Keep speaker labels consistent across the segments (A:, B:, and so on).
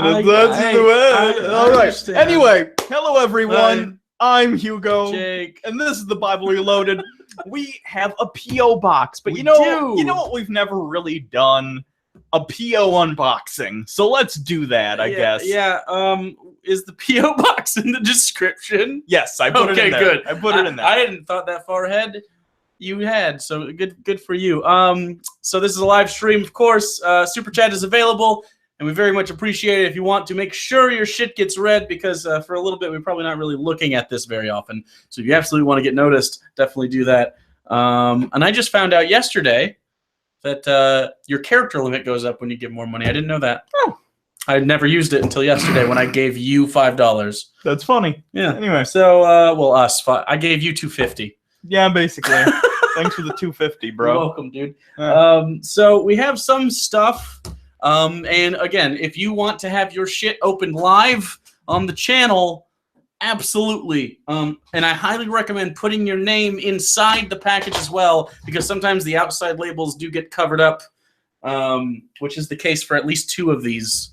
A: All right. Anyway, hello everyone. I'm Hugo,
B: Jake,
A: and this is the Bible Reloaded. We have a PO box, but you know what we've never really done? A PO unboxing. So let's do that, I guess.
B: Yeah. Is the PO box in the description?
A: Yes, I put it in there.
B: Good.
A: I put it in there.
B: I hadn't thought that far ahead. You had, so good for you. So this is a live stream, of course. Super Chat is available, and we very much appreciate it. If you want to make sure your shit gets read, because for a little bit we're probably not really looking at this very often. So if you absolutely want to get noticed, definitely do that. And I just found out yesterday that your character limit goes up when you give more money. I didn't know that.
A: Oh.
B: I had never used it until yesterday when I gave you $5.
A: That's funny.
B: Yeah.
A: Anyway.
B: So, I gave you $2.50.
A: Yeah, basically. Thanks for the $2.50, bro.
B: You're welcome, dude. So we have some stuff. And again, if you want to have your shit opened live on the channel, absolutely. And I highly recommend putting your name inside the package as well, because sometimes the outside labels do get covered up, which is the case for at least 2 of these.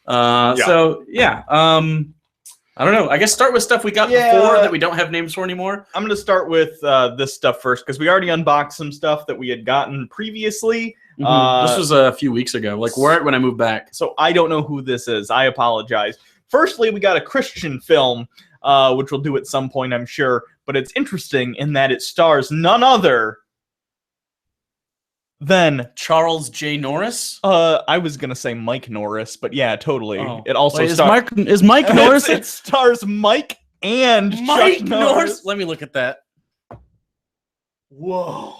B: So, yeah. I don't know. I guess start with stuff we got before that we don't have names for anymore. I'm
A: going to start with this stuff first, because we already unboxed some stuff that we had gotten previously.
B: This was a few weeks ago, like right when I moved back.
A: So I don't know who this is. I apologize. Firstly, we got a Christian film, which we'll do at some point, I'm sure. But it's interesting in that it stars none other than
B: Charles J. Norris.
A: I was gonna say Mike Norris, but yeah, totally.
B: Oh.
A: It also
B: is Mike Norris?
A: It stars Mike and
B: Mike
A: Chuck
B: Norris. Let me look at that.
A: Whoa.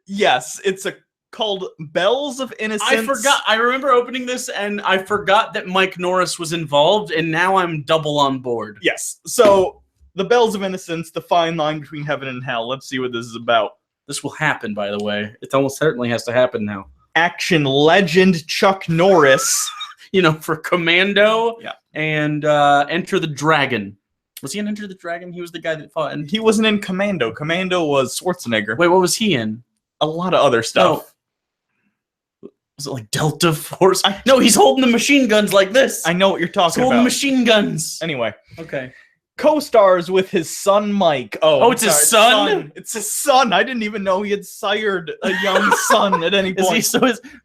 A: Yes, it's called Bells of Innocence.
B: I forgot. I remember opening this and I forgot that Mike Norris was involved, and now I'm double on board.
A: Yes. So the Bells of Innocence, the fine line between heaven and hell. Let's see what this is about.
B: This will happen, by the way. It almost certainly has to happen now.
A: Action legend Chuck Norris.
B: You know, for Commando.
A: Yeah.
B: And Enter the Dragon. Was he in Enter the Dragon? He was the guy that fought. And
A: he wasn't in Commando. Commando was Schwarzenegger.
B: Wait, what was he in?
A: A lot of other stuff.
B: No. Was it like Delta Force? No, he's holding the machine guns like this.
A: I know what you're talking
B: about.
A: Holding
B: machine guns.
A: Anyway.
B: Okay.
A: Co-stars with his son Mike.
B: Oh, it's his son?
A: It's his son. I didn't even know he had sired a young son at any point.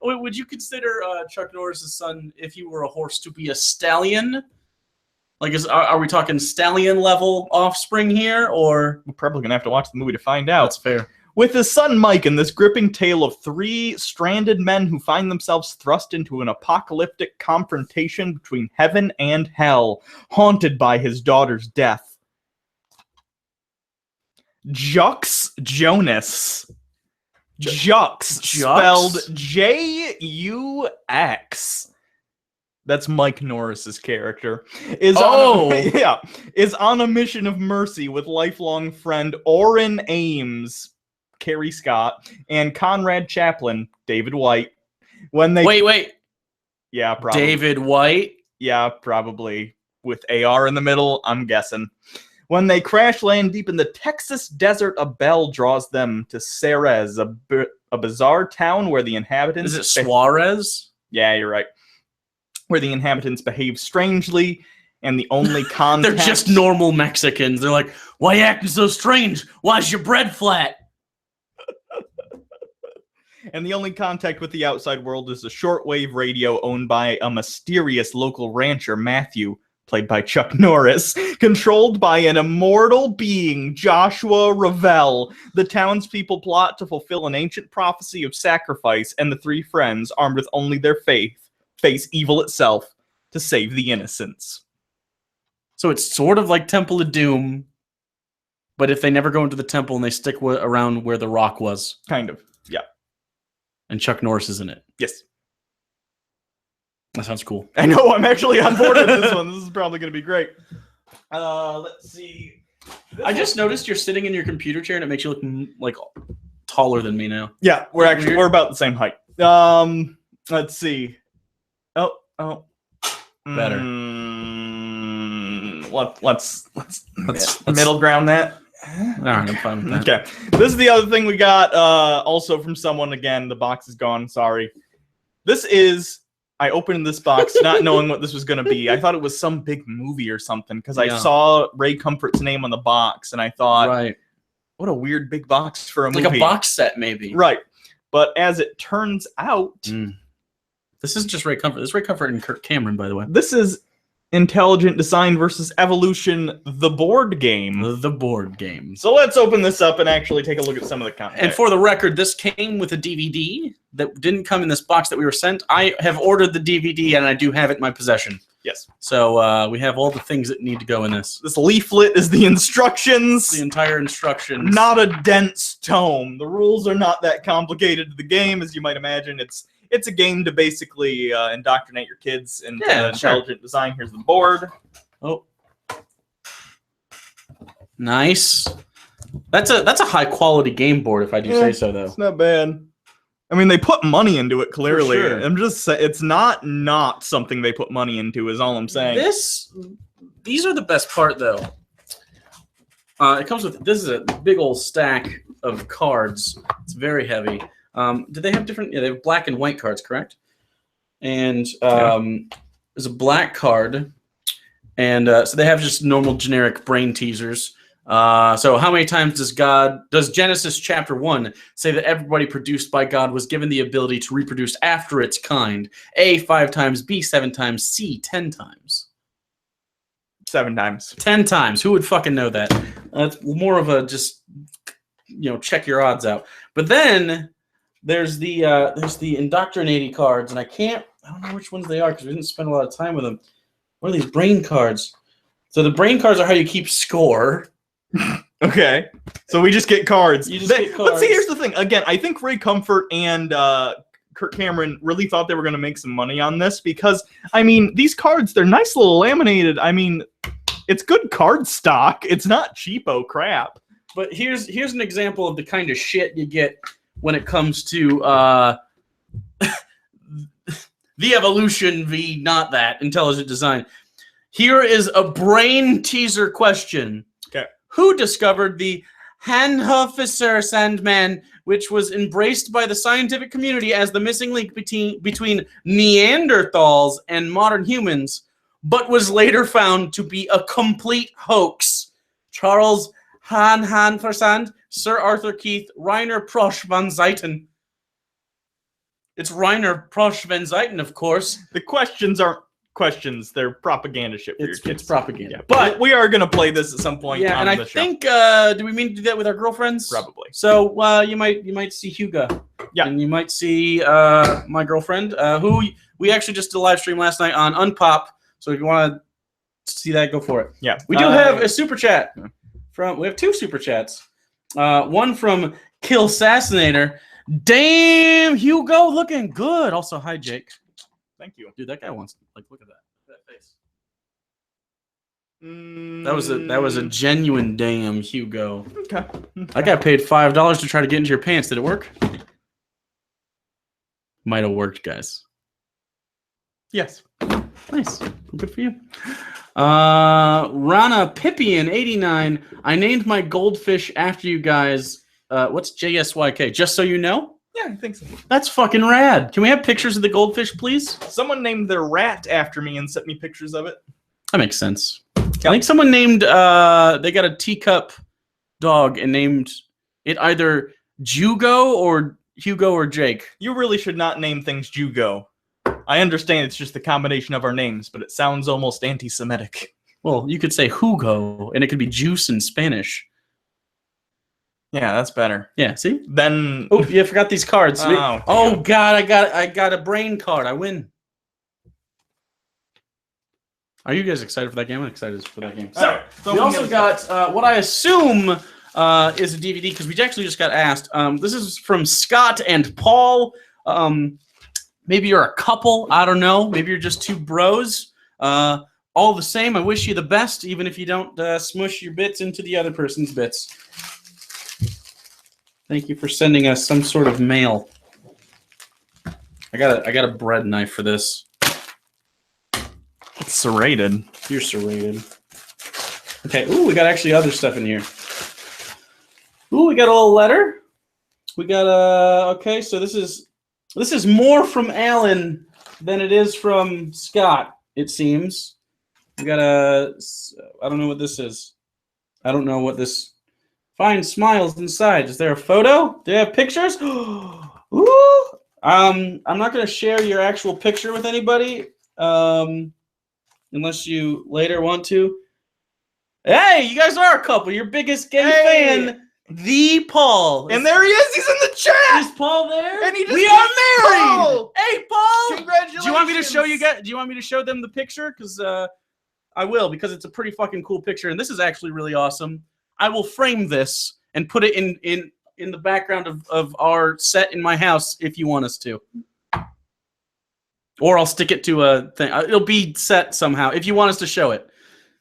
B: Would you consider Chuck Norris's son, if he were a horse, to be a stallion? Like, are we talking stallion level offspring here, or
A: we're probably gonna have to watch the movie to find out.
B: That's fair.
A: With his son Mike and this gripping tale of 3 stranded men who find themselves thrust into an apocalyptic confrontation between heaven and hell, haunted by his daughter's death. Jux Jonas. Jux, spelled J-U-X. That's Mike Norris's character. Is on a mission of mercy with lifelong friend Orrin Ames, Carrie Scott, and Conrad Chaplin, David White. When they
B: wait.
A: Yeah, probably.
B: David White?
A: Yeah, probably. With AR in the middle, I'm guessing. When they crash land deep in the Texas desert, a bell draws them to Ceres, a bizarre town where the inhabitants...
B: Is it Suarez?
A: Yeah, you're right. Where the inhabitants behave strangely, and the only contact...
B: They're just normal Mexicans. They're like, why you acting so strange? Why's your bread flat?
A: And the only contact with the outside world is a shortwave radio owned by a mysterious local rancher, Matthew, played by Chuck Norris, controlled by an immortal being, Joshua Ravel. The townspeople plot to fulfill an ancient prophecy of sacrifice, and the 3 friends, armed with only their faith, face evil itself to save the innocents.
B: So it's sort of like Temple of Doom, but if they never go into the temple and they stick around where the rock was.
A: Kind of, yeah.
B: And Chuck Norris is in it.
A: Yes.
B: That sounds cool.
A: I know, I'm actually on board with this one. This is probably going to be great. Let's see.
B: I just noticed you're sitting in your computer chair and it makes you look like taller than me now.
A: Yeah, we're about the same height. Let's see. Oh.
B: Better.
A: Let's middle ground that.
B: All right, I'm fine with that.
A: Okay. This is the other thing we got also from someone. Again, the box is gone. Sorry. This is I opened this box not knowing what this was going to be. I thought it was some big movie or something because I saw Ray Comfort's name on the box, and I thought,
B: right,
A: what a weird big box for a movie.
B: like a box set, maybe.
A: Right. But as it turns out,
B: this isn't just Ray Comfort. This is Ray Comfort and Kirk Cameron, by the way.
A: This is Intelligent Design versus Evolution, the board game.
B: The board game.
A: So let's open this up and actually take a look at some of the content.
B: And for the record, this came with a DVD that didn't come in this box that we were sent. I have ordered the DVD, and I do have it in my possession.
A: Yes.
B: So we have all the things that need to go in this.
A: This leaflet is the instructions.
B: The entire instructions.
A: Not a dense tome. The rules are not that complicated to the game, as you might imagine. It's a game to basically indoctrinate your kids into intelligent design. Here's the board.
B: Oh, nice. That's a high quality game board, if I do say so, though.
A: It's not bad. I mean, they put money into it. Clearly,
B: For sure.
A: I'm just saying it's not something they put money into. Is all I'm saying.
B: These are the best part, though. It comes with this is a big old stack of cards. It's very heavy. Do they have different? Yeah, they have black and white cards, correct? And there's a black card, and so they have just normal generic brain teasers. So how many times does Genesis chapter 1 say that everybody produced by God was given the ability to reproduce after its kind? A, 5 times, B, 7 times, C, 10 times.
A: 7 times.
B: 10 times. Who would fucking know that? That's more of a just, check your odds out. But then there's the indoctrinating cards, and I don't know which ones they are because we didn't spend a lot of time with them. What are these brain cards? So the brain cards are how you keep score.
A: Okay. So we just get cards.
B: You just get cards.
A: But see, here's the thing. Again, I think Ray Comfort and Kirk Cameron really thought they were going to make some money on this because, I mean, these cards, they're nice little laminated. I mean, it's good card stock. It's not cheapo crap.
B: But here's an example of the kind of shit you get when it comes to the evolution v. not that intelligent design. Here is a brain teaser question.
A: Okay.
B: Who discovered the Hanhofer Sandman, which was embraced by the scientific community as the missing link between Neanderthals and modern humans, but was later found to be a complete hoax? Charles Hanhofer, Sir Arthur Keith, Rainer Prosch van Zeiten. It's Rainer Prosch van Zeiten, of course.
A: The questions aren't questions. They're propaganda shit for your kids.
B: It's propaganda.
A: Yeah, but we are going to play this at some point on
B: and
A: the
B: I
A: show.
B: think, do we mean to do that with our girlfriends?
A: Probably.
B: So you might see Hugo.
A: Yeah.
B: And you might see my girlfriend, who we actually just did a live stream last night on Unpop. So if you want to see that, go for it.
A: Yeah.
B: We do have a super chat. We have 2 super chats. One from Kill Assassinator. Damn, Hugo, looking good. Also, hi, Jake.
A: Thank you.
B: Dude, that guy wants look at that face.
A: Mm.
B: That was a genuine damn Hugo.
A: Okay.
B: I got paid $5 to try to get into your pants. Did it work? Might have worked, guys.
A: Yes.
B: Nice. Good for you. Rana Pippian 89. I named my goldfish after you guys. What's JSYK? Just so you know?
A: Yeah, I think so.
B: That's fucking rad. Can we have pictures of the goldfish, please?
A: Someone named their rat after me and sent me pictures of it.
B: That makes sense. Yep. I think someone named, they got a teacup dog and named it either Jugo or Hugo or Jake.
A: You really should not name things Jugo. I understand it's just the combination of our names, but it sounds almost anti-Semitic.
B: Well, you could say Hugo, and it could be juice in Spanish.
A: Yeah, that's better.
B: Yeah, see?
A: Then
B: oh, you forgot these cards.
A: Oh
B: God, I got a brain card. I win. Are you guys excited for that game? I'm excited for that game. So we also got what I assume is a DVD because we actually just got asked. This is from Scott and Paul. Maybe you're a couple. I don't know. Maybe you're just 2 bros. All the same, I wish you the best, even if you don't smush your bits into the other person's bits. Thank you for sending us some sort of mail. I got a bread knife for this.
A: it's serrated.
B: You're serrated. Okay. Ooh, we got actually other stuff in here. Ooh, we got a little letter. We got okay. So this is more from Alan than it is from Scott, it seems. We got I don't know what this is. I don't know what this... Find smiles inside. Is there a photo? Do you have pictures? Ooh. I'm not going to share your actual picture with anybody, unless you later want to. Hey, you guys are a couple. Your biggest gay fan, the Paul.
A: And there he is. He's in the chat.
B: Is Paul there?
A: And he just
B: we are married.
A: Paul.
B: Hey, Paul.
A: Congratulations.
B: Do you want me to show you guys? Do you want me to show them the picture? Because I will, because it's a pretty fucking cool picture, and this is actually really awesome. I will frame this and put it in the background of our set in my house if you want us to. Or I'll stick it to a thing. It'll be set somehow if you want us to show it.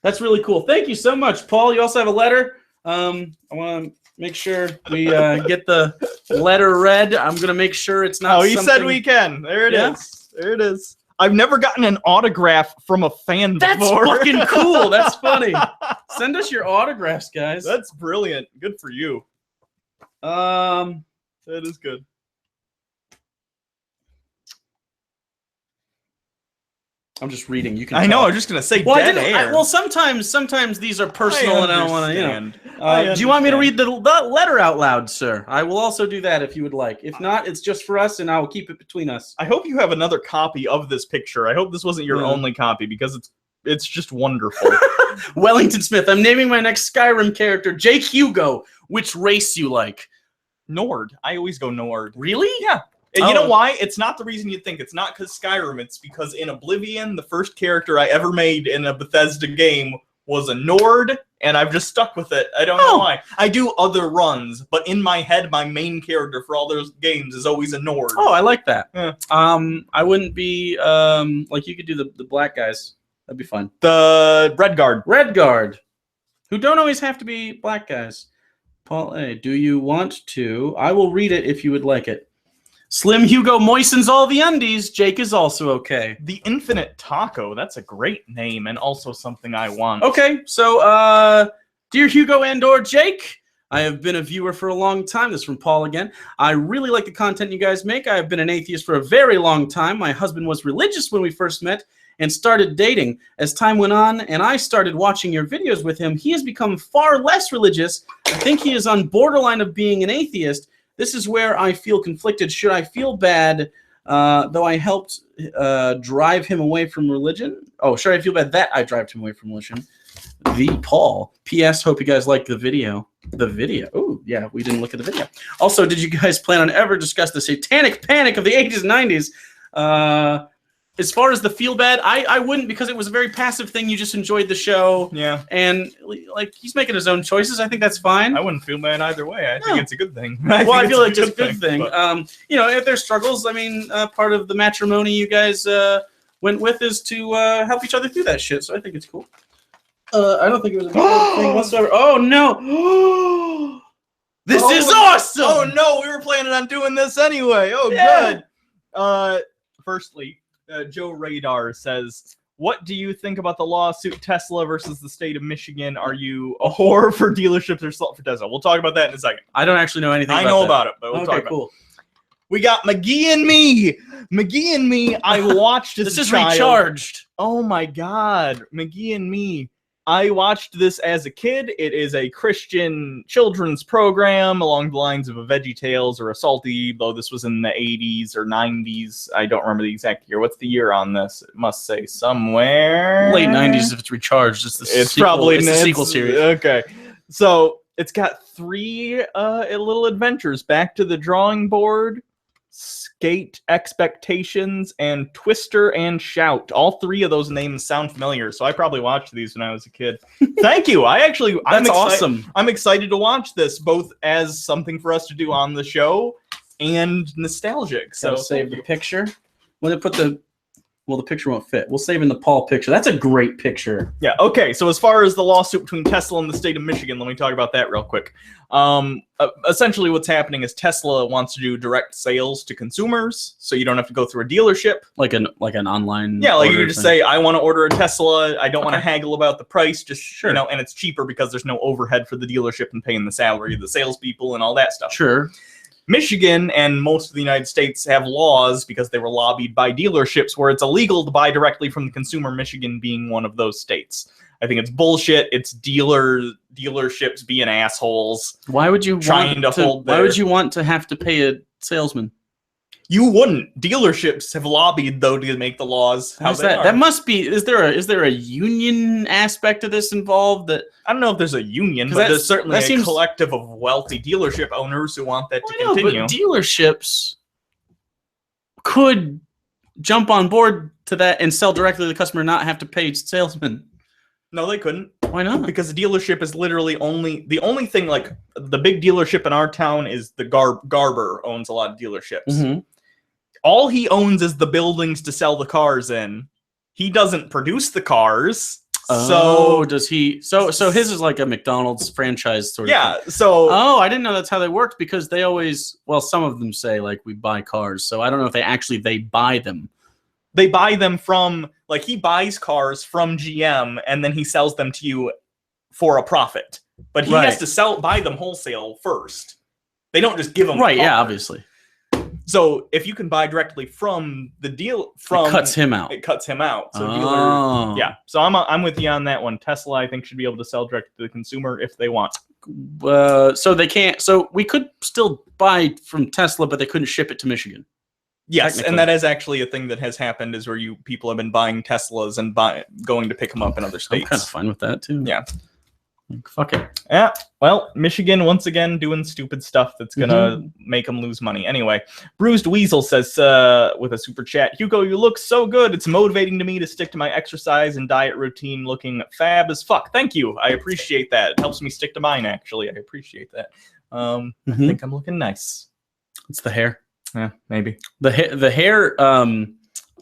B: That's really cool. Thank you so much, Paul. You also have a letter. I want to make sure we get the letter read. I'm going to make sure it's not
A: he said we can. There it is. There it is. I've never gotten an autograph from a fan before.
B: That's fucking cool. That's funny. Send us your autographs, guys.
A: That's brilliant. Good for you. That is good.
B: I'm just reading. You can.
A: I know. I'm just gonna say dead air.
B: Well, sometimes these are personal, and I don't want to. Do you want me to read the letter out loud, sir? I will also do that if you would like. If not, it's just for us, and I will keep it between us.
A: I hope you have another copy of this picture. I hope this wasn't your only copy, because it's just wonderful.
B: Wellington Smith. I'm naming my next Skyrim character Jake Hugo. Which race you like?
A: Nord. I always go Nord.
B: Really?
A: Yeah. And you know why? It's not the reason you'd think. It's not because Skyrim. It's because in Oblivion, the first character I ever made in a Bethesda game was a Nord, and I've just stuck with it. I don't know why. I do other runs, but in my head, my main character for all those games is always a Nord.
B: Oh, I like that.
A: Yeah.
B: I wouldn't be like you could do the black guys. That'd be fun.
A: The Red Guard,
B: who don't always have to be black guys. Paul A, do you want to? I will read it if you would like it. Slim Hugo moistens all the undies. Jake is also okay.
A: The Infinite Taco. That's a great name and also something I want.
B: Okay, so dear Hugo and/or Jake, I have been a viewer for a long time. This is from Paul again. I really like the content you guys make. I have been an atheist for a very long time. My husband was religious when we first met and started dating. As time went on and I started watching your videos with him, he has become far less religious. I think he is on borderline of being an atheist. This is where I feel conflicted. Should I feel bad, though I helped drive him away from religion? Oh, should I feel bad that I drive him away from religion? The Paul. P.S. Hope you guys liked the video. The video. Oh, yeah, we didn't look at the video. Also, did you guys plan on ever discuss the satanic panic of the 80s and 90s? As far as the feel bad, I wouldn't, because it was a very passive thing. You just enjoyed the show.
A: Yeah.
B: And, like, he's making his own choices. I think that's fine.
A: I wouldn't feel bad either way. I think it's a good thing.
B: I feel like it's a good thing. But... you know, if there's struggles, I mean, part of the matrimony you guys went with is to help each other through that shit. So I think it's cool. I don't think it was a bad thing whatsoever. Oh, no. This is awesome.
A: Oh, no. We were planning on doing this anyway. Oh, yeah. Good. Firstly, Joe Radar says, what do you think about the lawsuit Tesla versus the state of Michigan? Are you a whore for dealerships or salt for Tesla? We'll talk about that in a second.
B: I don't actually know anything
A: about
B: that. I know
A: about it, but we'll talk about
B: it.
A: We got McGee Me. McGee Me, I watched as
B: This is
A: child.
B: Recharged.
A: Oh my God. McGee Me. I watched this as a kid. It is a Christian children's program along the lines of a VeggieTales or a Salty, though this was in the 80s or 90s. I don't remember the exact year. What's the year on this? It must say somewhere.
B: Late 90s if it's Recharged.
A: It's probably
B: the sequel series.
A: Okay. So it's got 3 little adventures. Back to the Drawing Board, Skate Expectations, and Twister and Shout. All 3 of those names sound familiar, so I probably watched these when I was a kid. Thank you. That's
B: awesome.
A: I'm excited to watch this, both as something for us to do on the show and nostalgic. So
B: save the picture. When they put the picture won't fit. We'll save in the Paul picture. That's a great picture.
A: Yeah. Okay. So as far as the lawsuit between Tesla and the state of Michigan, let me talk about that real quick. Essentially, what's happening is Tesla wants to do direct sales to consumers, so you don't have to go through a dealership,
B: like an online.
A: Yeah, like you can just say, I want to order a Tesla. I don't want to
B: Okay.
A: haggle about the price. Just
B: Sure.
A: and it's cheaper because there's no overhead for the dealership and paying the salary of the salespeople and all that stuff.
B: Sure.
A: Michigan and most of the United States have laws because they were lobbied by dealerships where it's illegal to buy directly from the consumer, Michigan being one of those states. I think it's bullshit. It's dealerships being assholes.
B: Why would you Why would you want to have to pay a salesman?
A: You wouldn't. Dealerships have lobbied though to make the laws.
B: How's that? That must be. Is there a union aspect of this involved? That
A: I don't know if there's a union, but there's certainly a collective of wealthy dealership owners who want that to continue.
B: But dealerships could jump on board to that and sell directly to the customer, not have to pay salesmen.
A: No, they couldn't.
B: Why not?
A: Because the dealership is literally the only thing, like the big dealership in our town is the Garber owns a lot of dealerships.
B: Mm-hmm.
A: All he owns is the buildings to sell the cars in. He doesn't produce the cars.
B: So does he? So his is like a McDonald's franchise sort of thing.
A: Yeah. So
B: I didn't know that's how they worked, because they always, well, some of them say like we buy cars. So I don't know if they buy them.
A: They buy them from, like, he buys cars from GM and then he sells them to you for a profit. But he has to buy them wholesale first. They don't just give them
B: right. Yeah, obviously.
A: So if you can buy directly from the deal, it
B: cuts him out.
A: It cuts him out. So yeah. So I'm with you on that one. Tesla, I think, should be able to sell direct to the consumer if they want.
B: So they can't. So we could still buy from Tesla, but they couldn't ship it to Michigan.
A: Yes, and that is actually a thing that has happened, is where people have been buying Teslas and going to pick them up in other states.
B: I'm kind of fine with that too.
A: Yeah.
B: Like, fuck it.
A: Yeah. Well, Michigan once again doing stupid stuff that's gonna make them lose money. Anyway, Bruised Weasel says with a super chat, Hugo, you look so good. It's motivating to me to stick to my exercise and diet routine, looking fab as fuck. Thank you. I appreciate that. It helps me stick to mine. Actually, I appreciate that. I think I'm looking nice.
B: It's the hair.
A: Yeah, maybe.
B: The hair,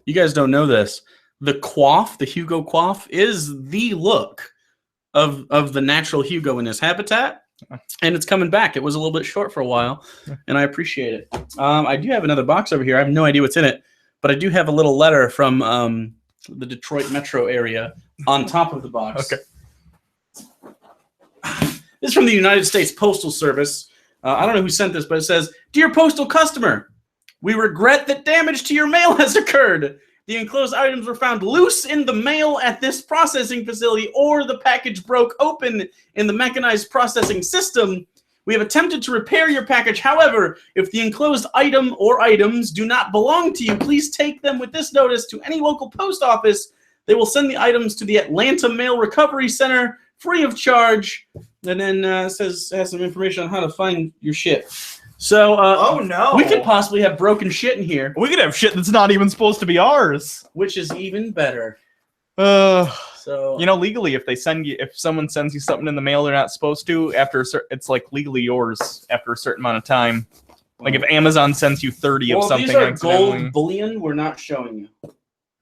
B: you guys don't know this. The coif, the Hugo coif, is the look of the natural Hugo in his habitat. And it's coming back. It was a little bit short for a while, and I appreciate it. I do have another box over here. I have no idea what's in it, but I do have a little letter from the Detroit metro area on top of the box.
A: Okay.
B: This is from the United States Postal Service. I don't know who sent this, but it says, "Dear postal customer, we regret that damage to your mail has occurred. The enclosed items were found loose in the mail at this processing facility, or the package broke open in the mechanized processing system. We have attempted to repair your package. However, if the enclosed item or items do not belong to you, please take them with this notice to any local post office. They will send the items to the Atlanta Mail Recovery Center free of charge." And then has some information on how to find your shit. So,
A: oh no,
B: we could possibly have broken shit in here.
A: We could have shit that's not even supposed to be ours,
B: which is even better.
A: So legally, if someone sends you something in the mail they're not supposed to, it's like legally yours after a certain amount of time. Like if Amazon sends you 30 of something,
B: these are gold bullion. We're not showing you.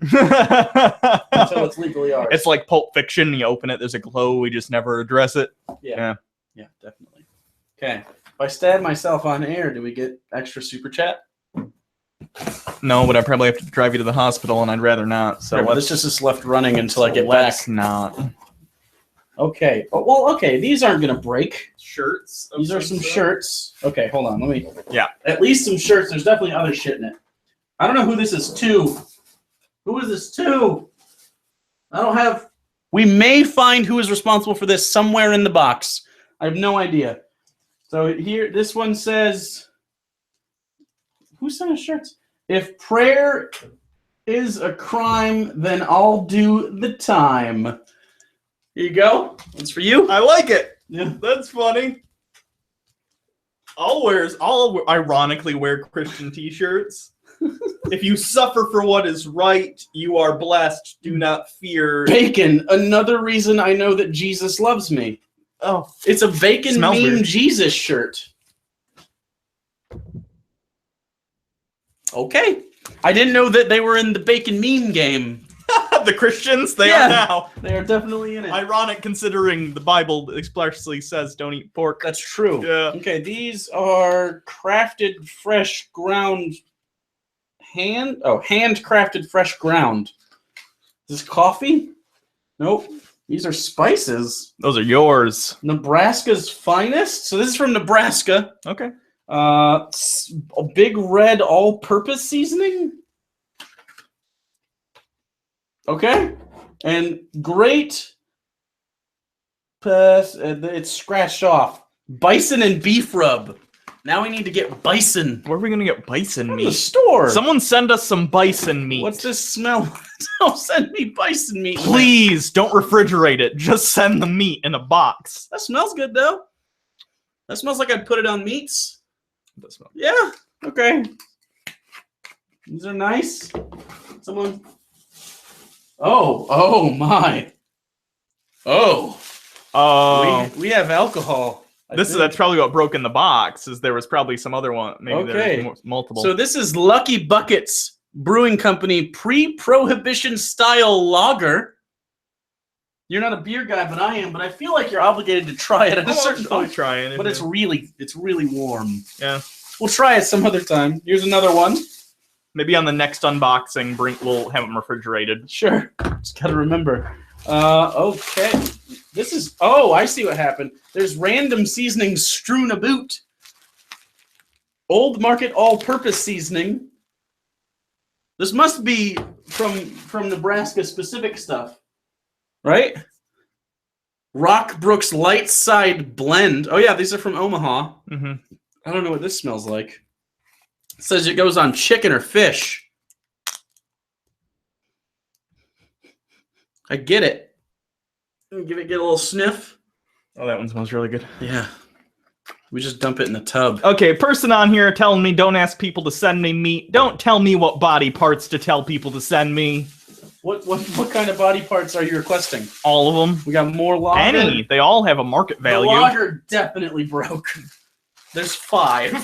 B: Until it's legally ours.
A: It's like Pulp Fiction. You open it, there's a glow. We just never address it.
B: Yeah, definitely. Okay. If I stab myself on air, do we get extra super chat?
A: No, but I probably have to drive you to the hospital, and I'd rather not. So
B: this just left running until I get back.
A: Not.
B: Okay. Well, okay. These aren't gonna break.
A: Shirts.
B: These are some shirts. Okay, hold on. Let me.
A: Yeah.
B: At least some shirts. There's definitely other shit in it. I don't know who this is to. Who is this to? I don't have. We may find who is responsible for this somewhere in the box. I have no idea. So here, this one says, who sent us shirts? If prayer is a crime, then I'll do the time. Here you go. It's for you.
A: I like it.
B: Yeah,
A: that's funny. I'll ironically wear Christian t-shirts. If you suffer for what is right, you are blessed. Do not fear.
B: Bacon. Another reason I know that Jesus loves me.
A: Oh,
B: it's a bacon meme weird. Jesus shirt. Okay. I didn't know that they were in the bacon meme game.
A: The Christians? They are now.
B: They are definitely in it.
A: Ironic considering the Bible expressly says don't eat pork.
B: That's true.
A: Yeah.
B: Okay, these are crafted fresh ground handcrafted fresh ground. Is this coffee? Nope. These are spices.
A: Those are yours.
B: Nebraska's finest. So this is from Nebraska.
A: Okay.
B: A big red all-purpose seasoning. Okay. And great. It's scratched off. Bison and beef rub. Now we need to get bison.
A: Where are we gonna get bison meat?
B: From the store.
A: Someone send us some bison meat.
B: What's this smell? Don't send me bison meat.
A: Please don't refrigerate it. Just send the meat in a box.
B: That smells good though. That smells like I'd put it on meats.
A: That smells.
B: Yeah. Okay. These are nice. Someone. Oh my. Oh. We have alcohol.
A: That's probably what broke in the box. Is there was probably some other one. Maybe there's multiple.
B: So this is Lucky Buckets Brewing Company pre-prohibition style lager. You're not a beer guy, but I am. But I feel like you're obligated to try it at a certain point.
A: I'll try it.
B: But it's really warm.
A: Yeah.
B: We'll try it some other time. Here's another one.
A: Maybe on the next unboxing, we'll have them refrigerated.
B: Sure. Just gotta remember. Okay. This is. Oh, I see what happened. There's random seasonings strewn about. Old Market all-purpose seasoning. This must be from Nebraska specific stuff, right? Rockbrook's Light Side Blend. Oh yeah, these are from Omaha.
A: Mm-hmm.
B: I don't know what this smells like. It says it goes on chicken or fish. I get it. Get a little sniff.
A: Oh, that one smells really good.
B: Yeah. We just dump it in the tub.
A: Okay, person on here telling me don't ask people to send me meat. Don't tell me what body parts to tell people to send me.
B: What kind of body parts are you requesting?
A: All of them.
B: We got more lager.
A: Any. They all have a market value.
B: The lager definitely broke. There's 5.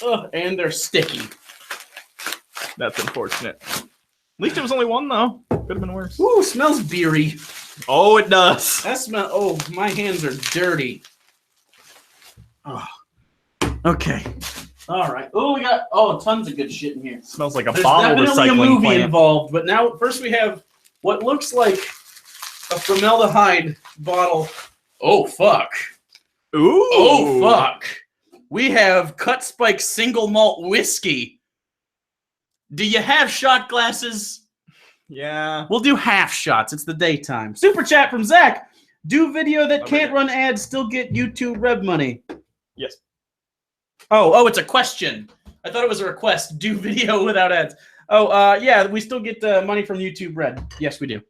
B: Ugh, and they're sticky.
A: That's unfortunate. At least it was only one, though. Could have been worse.
B: Ooh, smells beery.
A: Oh, it does.
B: That smell. Oh, my hands are dirty. Oh. Okay. All right. Oh, we got tons of good shit in here.
A: Smells like a
B: There's
A: bottle
B: definitely
A: recycling
B: a movie
A: plant.
B: involved, but now first we have what looks like a formaldehyde bottle. Oh fuck.
A: Ooh.
B: Oh fuck. We have Cut Spike single malt whiskey. Do you have shot glasses?
A: Yeah.
B: We'll do half shots. It's the daytime. Super chat from Zach. Do video that can't run ads still get YouTube rev money?
A: Yes.
B: Oh, it's a question. I thought it was a request. Do video without ads. Oh, yeah, we still get money from YouTube Red. Yes, we do.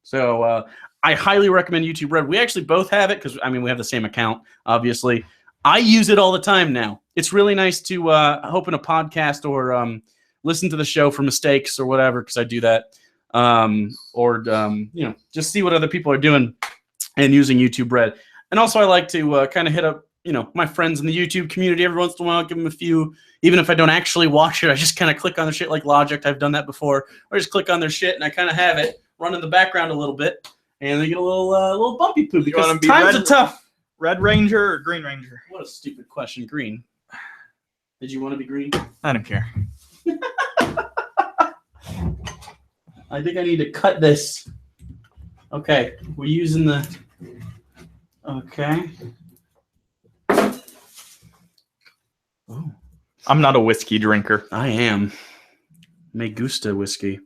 B: So I highly recommend YouTube Red. We actually both have it because, we have the same account, obviously. I use it all the time now. It's really nice to open a podcast or listen to the show for mistakes or whatever, because I do that. Just see what other people are doing and using YouTube Red. And also I like to kind of hit up, my friends in the YouTube community every once in a while, give them a few, even if I don't actually watch it, I just kind of click on their shit like Logic. I've done that before. Or just click on their shit and I kind of have it run in the background a little bit. And they get a little bumpy poo because times are tough.
A: Red Ranger or Green Ranger?
B: What a stupid question. Green. Did you want to be green?
A: I don't care.
B: I think I need to cut this. Okay. We're using the... Okay. Oh.
A: I'm not a whiskey drinker.
B: I am. Me gusta whiskey.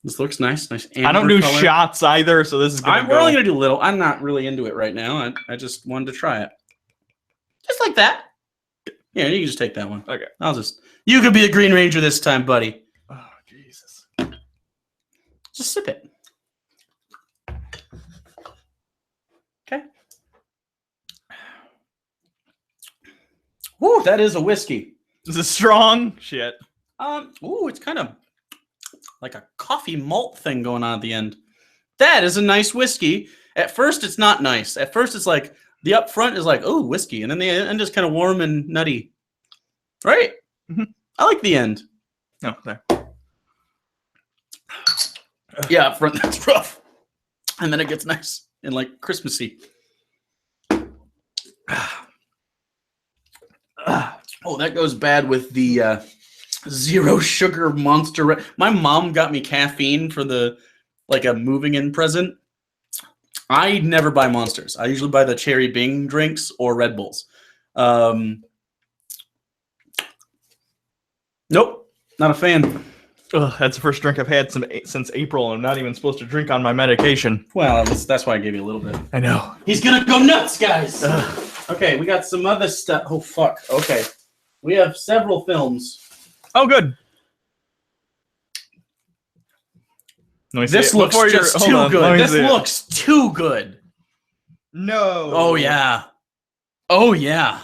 B: This looks nice. Nice amber
A: I don't do
B: color.
A: shots either, so this is going to
B: We're only going to do little. I'm not really into it right now. I just wanted to try it. Just like that. Yeah, you can just take that one.
A: Okay.
B: You could be a Green Ranger this time, buddy.
A: Oh, Jesus.
B: Just sip it. Okay. Woo, that is a whiskey.
A: Is it strong? Shit.
B: Ooh, it's kind of like a coffee malt thing going on at the end. That is a nice whiskey. At first, it's not nice. At first, it's like the up front is like, oh, whiskey. And then the end is kind of warm and nutty. Right?
A: Mm-hmm.
B: I like the end.
A: No, there.
B: Yeah, up front, that's rough. And then it gets nice and like Christmassy. Oh, that goes bad with the zero sugar Monster. My mom got me caffeine for a moving in present. I never buy Monsters. I usually buy the Cherry Bing drinks or Red Bulls. Nope, not a fan.
A: Ugh, that's the first drink I've had since April, and I'm not even supposed to drink on my medication.
B: Well, that's why I gave you a little bit.
A: I know.
B: He's gonna go nuts, guys! Okay, we got some other stuff. Oh, fuck. Okay. We have several films.
A: Oh, good.
B: This looks just too good. This looks too good.
A: No.
B: Oh, yeah. Oh, yeah.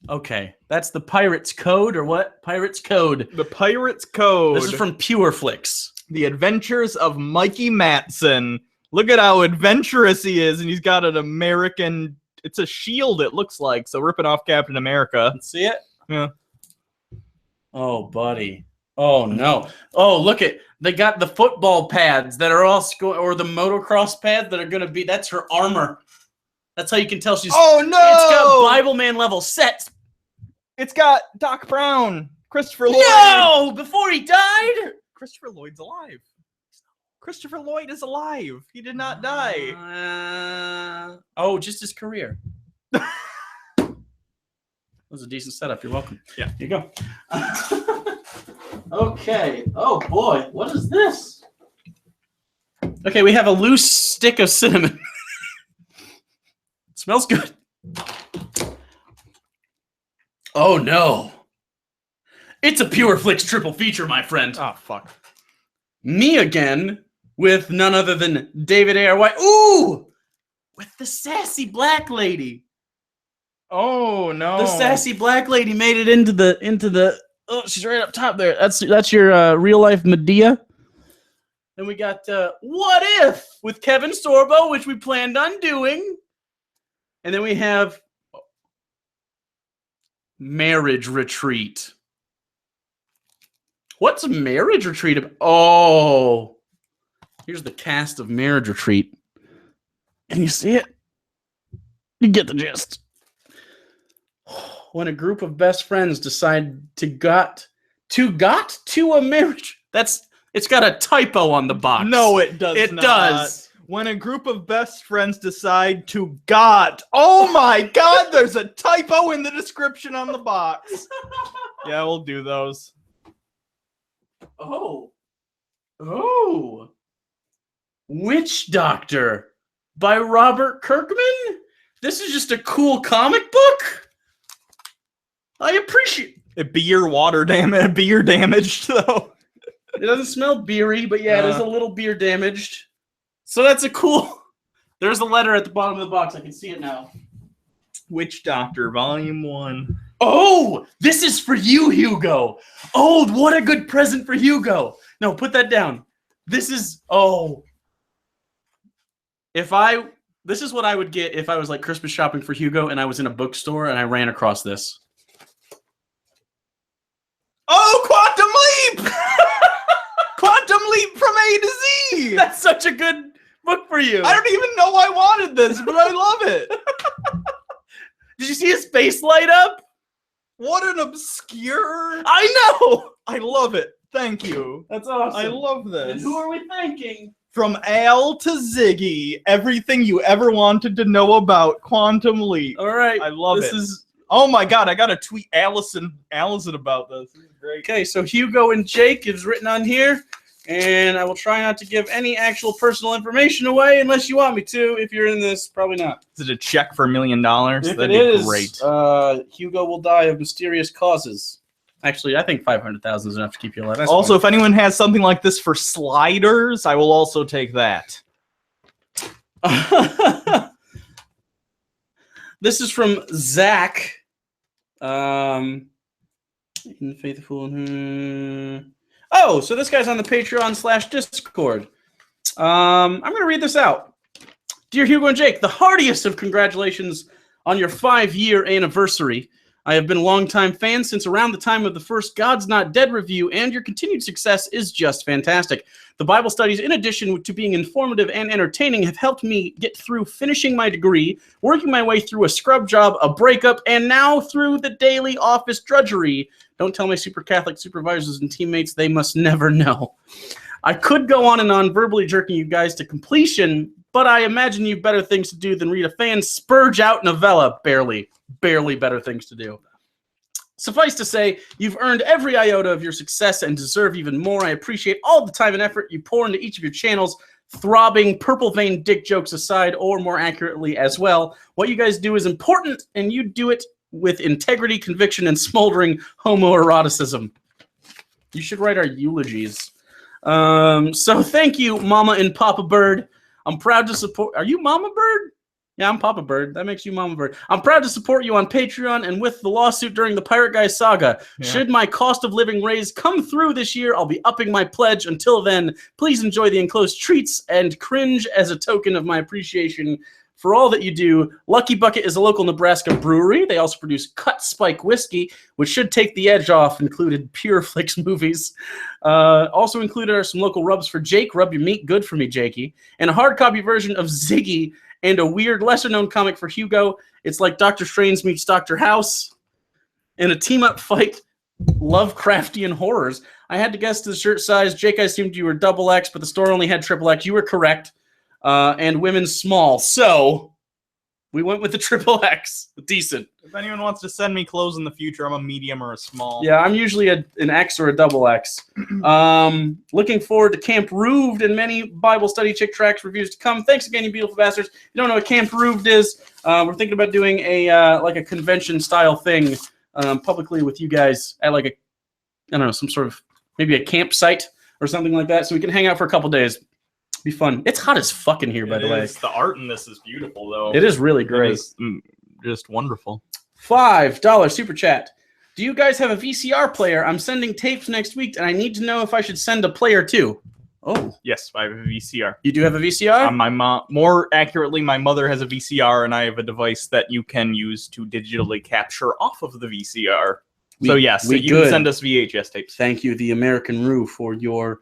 B: Okay. That's the Pirate's Code, or what? Pirate's Code.
A: The Pirate's Code.
B: This is from Pure Flix.
A: The Adventures of Mikey Matson. Look at how adventurous he is, and he's got an American... It's a shield, it looks like, so ripping off Captain America.
B: See it?
A: Yeah.
B: Oh, buddy. Oh, no. Oh, look at... They got the football pads that are all... or the motocross pads that are going to be... That's her armor. That's how you can tell she's...
A: Oh, no!
B: It's got Bible Man level sets.
A: It's got Doc Brown. Christopher Lloyd.
B: No! Before he died?
A: Christopher Lloyd's alive. Christopher Lloyd is alive. He did not die.
B: Oh, just his career. That was a decent setup. You're welcome.
A: Yeah.
B: Here you go. Okay. Oh, boy. What is this? Okay, we have a loose stick of cinnamon. It smells good. Oh, no. It's a Pure Flix triple feature, my friend.
A: Oh, fuck.
B: Me again with none other than David A.R. White. Ooh! With the sassy black lady.
A: Oh, no.
B: The sassy black lady made it into the oh, she's right up top there. That's your real life Medea. Then we got What If with Kevin Sorbo, which we planned on doing. And then we have Marriage Retreat. What's Marriage Retreat about? Oh, here's the cast of Marriage Retreat. Can you see it? You get the gist. When a group of best friends decide to a marriage. It's got a typo on the box.
A: No, it does not.
B: It does.
A: When a group of best friends decide to got. Oh my God, there's a typo in the description on the box. Yeah, we'll do those.
B: Oh. Witch Doctor by Robert Kirkman? This is just a cool comic book? I appreciate
A: it. Beer damaged, though.
B: It doesn't smell beery, but yeah, it is a little beer damaged. So that's a cool... There's a letter at the bottom of the box. I can see it now.
A: Witch Doctor, Volume 1.
B: Oh, this is for you, Hugo. Oh, what a good present for Hugo. No, put that down. This is... Oh. This is what I would get if I was like Christmas shopping for Hugo and I was in a bookstore and I ran across this.
A: Oh, Quantum Leap! Quantum Leap from A to Z!
B: That's such a good book for you.
A: I don't even know I wanted this, but I love it.
B: Did you see his face light up?
A: What an obscure...
B: I know!
A: I love it. Thank you.
B: That's awesome.
A: I love this.
B: And who are we thanking?
A: From Al to Ziggy, everything you ever wanted to know about Quantum Leap.
B: All right.
A: I love it.
B: This is...
A: Oh my God, I gotta tweet Allison about this. This is great.
B: Okay, so Hugo and Jake is written on here, and I will try not to give any actual personal information away unless you want me to. If you're in this, probably not.
A: Is it a check for $1 million?
B: If
A: That'd
B: it
A: be
B: is,
A: great.
B: Hugo will die of mysterious causes. Actually, I think 500,000 is enough to keep you alive. That's
A: also,
B: fine.
A: if anyone has something like this for sliders, I will also take that.
B: This is from Zach. Faithful. Oh, so this guy's on the Patreon/Discord. I'm going to read this out. Dear Hugo and Jake, the heartiest of congratulations on your 5-year anniversary. I have been a longtime fan since around the time of the first God's Not Dead review, and your continued success is just fantastic. The Bible studies, in addition to being informative and entertaining, have helped me get through finishing my degree, working my way through a scrub job, a breakup, and now through the daily office drudgery. Don't tell my super Catholic supervisors and teammates, they must never know. I could go on and on verbally jerking you guys to completion, but I imagine you've better things to do than read a fan spurge out novella. Barely better things to do. Suffice to say, you've earned every iota of your success and deserve even more. I appreciate all the time and effort you pour into each of your channels, throbbing, purple-vein dick jokes aside, or more accurately as well. What you guys do is important, and you do it with integrity, conviction, and smoldering homoeroticism. You should write our eulogies. So thank you, Mama and Papa Bird. I'm proud to support... Are you Mama Bird? Yeah, I'm Papa Bird. That makes you Mama Bird. I'm proud to support you on Patreon and with the lawsuit during the Pirate Guy saga. Yeah. Should my cost of living raise come through this year, I'll be upping my pledge. Until then, please enjoy the enclosed treats and cringe as a token of my appreciation for all that you do. Lucky Bucket is a local Nebraska brewery. They also produce Cut Spike whiskey, which should take the edge off, included Pure Flix movies. Also included are some local rubs for Jake. Rub your meat good for me, Jakey. And a hard copy version of Ziggy, and a weird, lesser-known comic for Hugo. It's like Doctor Strange meets Dr. House. And a team-up fight, Lovecraftian horrors. I had to guess the shirt size. Jake, I assumed you were XXX, but the store only had XXX. You were correct. And women's small. So, we went with the XXX. Decent.
A: If anyone wants to send me clothes in the future, I'm a medium or a small.
B: Yeah, I'm usually an X or a XX. Looking forward to Camp Rooved and many Bible study chick tracks reviews to come. Thanks again, you beautiful bastards. If you don't know what Camp Rooved is, we're thinking about doing a like a convention style thing publicly with you guys at like a, I don't know, some sort of maybe a campsite or something like that, so we can hang out for a couple days. Be fun. It's hot as fuck in here, by the way.
A: The art in this is beautiful, though.
B: It is really great.
A: It is just wonderful.
B: $5 super chat. Do you guys have a VCR player? I'm sending tapes next week, and I need to know if I should send a player too. Oh.
A: Yes, I have a VCR.
B: You do have a VCR?
A: My mom, more accurately, my mother has a VCR, and I have a device that you can use to digitally capture off of the VCR. So yes, you can send us VHS tapes.
B: Thank you, the American Roo, for your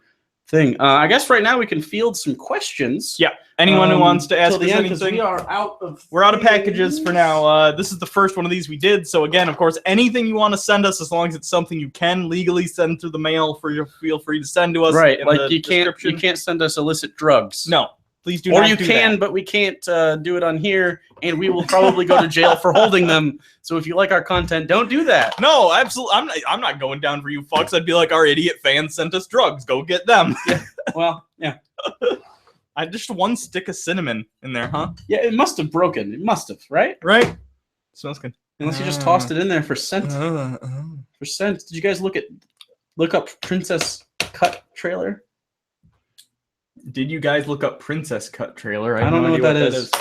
B: thing. I guess right now we can field some questions.
A: Yeah. Anyone who wants to ask us anything.
B: We're
A: out of packages for now. This is the first one of these we did. So again, of course, anything you want to send us, as long as it's something you can legally send through the mail, feel free to send to us.
B: Right. Like you can't send us illicit drugs.
A: No. Please do not.
B: Or you can, but we can't do it on here, and we will probably go to jail for holding them. So if you like our content, don't do that.
A: No, absolutely. I'm not going down for you fucks. I'd be like, our idiot fans sent us drugs. Go get them.
B: Yeah. Well, yeah.
A: I just one stick of cinnamon in there, huh?
B: Yeah, it must have broken. It must have, right?
A: Right. Smells good.
B: Unless you just tossed it in there for scent. For scent. Did you guys look up Princess Cut trailer?
A: Did you guys look up Princess Cut trailer?
B: I don't know what that is.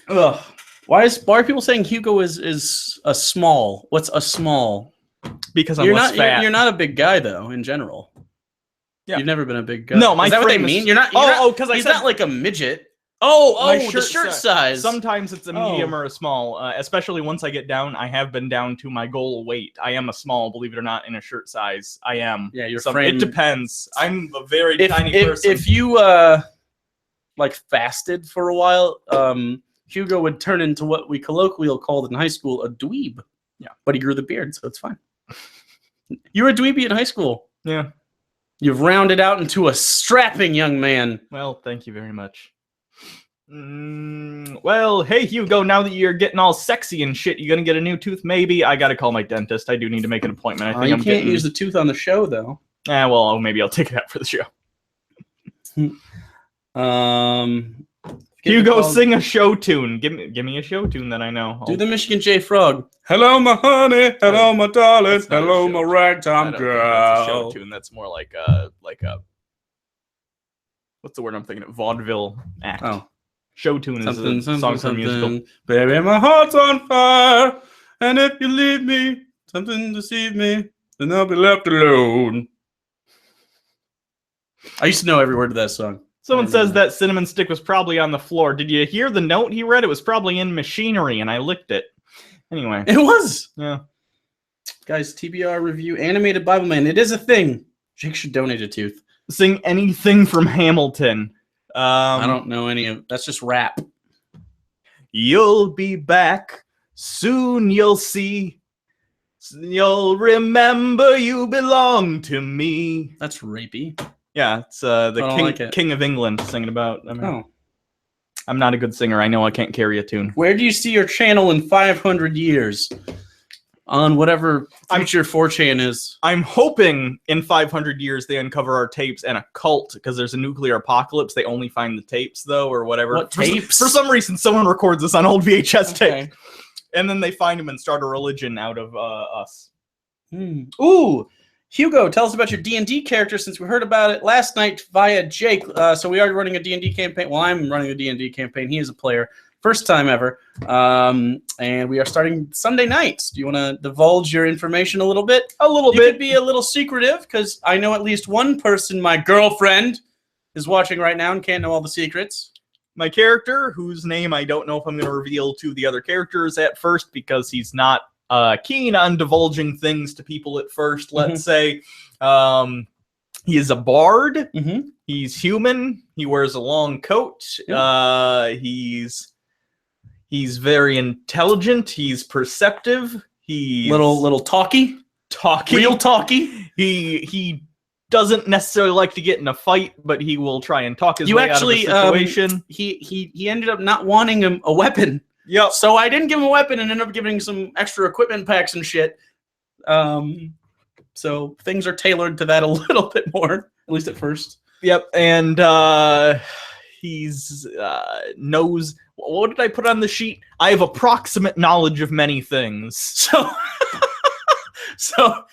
B: Ugh. Why are people saying Hugo is a small? What's a small?
A: Because I'm less fat.
B: You're not a big guy though, in general. Yeah. You've never been a big guy.
A: No, my
B: is that what they mean? You're not.
A: Because
B: he's not like a midget.
A: The
B: shirt size.
A: Sometimes it's a medium or a small, especially once I get down. I have been down to my goal weight. I am a small, believe it or not, in a shirt size. I am.
B: Yeah,
A: It depends. I'm a very tiny person.
B: If you like fasted for a while, Hugo would turn into what we colloquially called in high school a dweeb.
A: Yeah,
B: but he grew the beard, so it's fine. You were a dweeby in high school.
A: Yeah.
B: You've rounded out into a strapping young man.
A: Well, thank you very much. Well, hey Hugo, now that you're getting all sexy and shit, you gonna get a new tooth? Maybe. I gotta call my dentist. I do need to make an appointment. I think
B: you can't use the tooth on the show though.
A: Maybe I'll take it out for the show. Hugo, sing a show tune. Give me a show tune that I know.
B: Do the Michigan J Frog. Hello, my honey. Hello, my darling. Hello, my ragtime girl.
A: That's a show tune. That's more like a what's the word I'm thinking of? Vaudeville act.
B: Oh.
A: Show tune is a song for a musical.
B: Baby, my heart's on fire, and if you leave me, something deceive me, then I'll be left alone. I used to know every word of that song.
A: Someone says that cinnamon stick was probably on the floor. Did you hear the note he read? It was probably in machinery, and I licked it. Anyway.
B: It was!
A: Yeah.
B: Guys, TBR review, Animated Bible Man. It is a thing. Jake should donate a tooth.
A: Sing anything from Hamilton.
B: I don't know any of... That's just rap.
A: You'll be back. Soon you'll see. You'll remember you belong to me.
B: That's rapey.
A: Yeah, it's the King of England singing about. I'm not a good singer. I know I can't carry a tune.
B: Where do you see your channel in 500 years? On whatever future 4chan is.
A: I'm hoping in 500 years they uncover our tapes and a cult, because there's a nuclear apocalypse. They only find the tapes, though, or whatever.
B: What tapes?
A: For some reason, someone records this on old VHS tape. And then they find them and start a religion out of us.
B: Ooh, Hugo, tell us about your D&D character, since we heard about it last night via Jake. So we are running a D&D campaign. Well, I'm running a D&D campaign. He is a player. First time ever. And we are starting Sunday nights. Do you want to divulge your information a little bit?
A: A little bit.
B: You could be a little secretive, because I know at least one person, my girlfriend, is watching right now and can't know all the secrets.
A: My character, whose name I don't know if I'm going to reveal to the other characters at first, because he's not keen on divulging things to people at first, let's say. He is a bard. He's human. He wears a long coat. He's very intelligent. He's perceptive. He's
B: little talky. Real talky.
A: He doesn't necessarily like to get in a fight, but he will try and talk his way out of the situation.
B: He ended up not wanting a weapon.
A: Yep.
B: So I didn't give him a weapon and ended up giving him some extra equipment packs and shit. So things are tailored to that a little bit more, at least at first.
A: Yep, and he's knows. What did I put on the sheet? I have approximate knowledge of many things.
B: So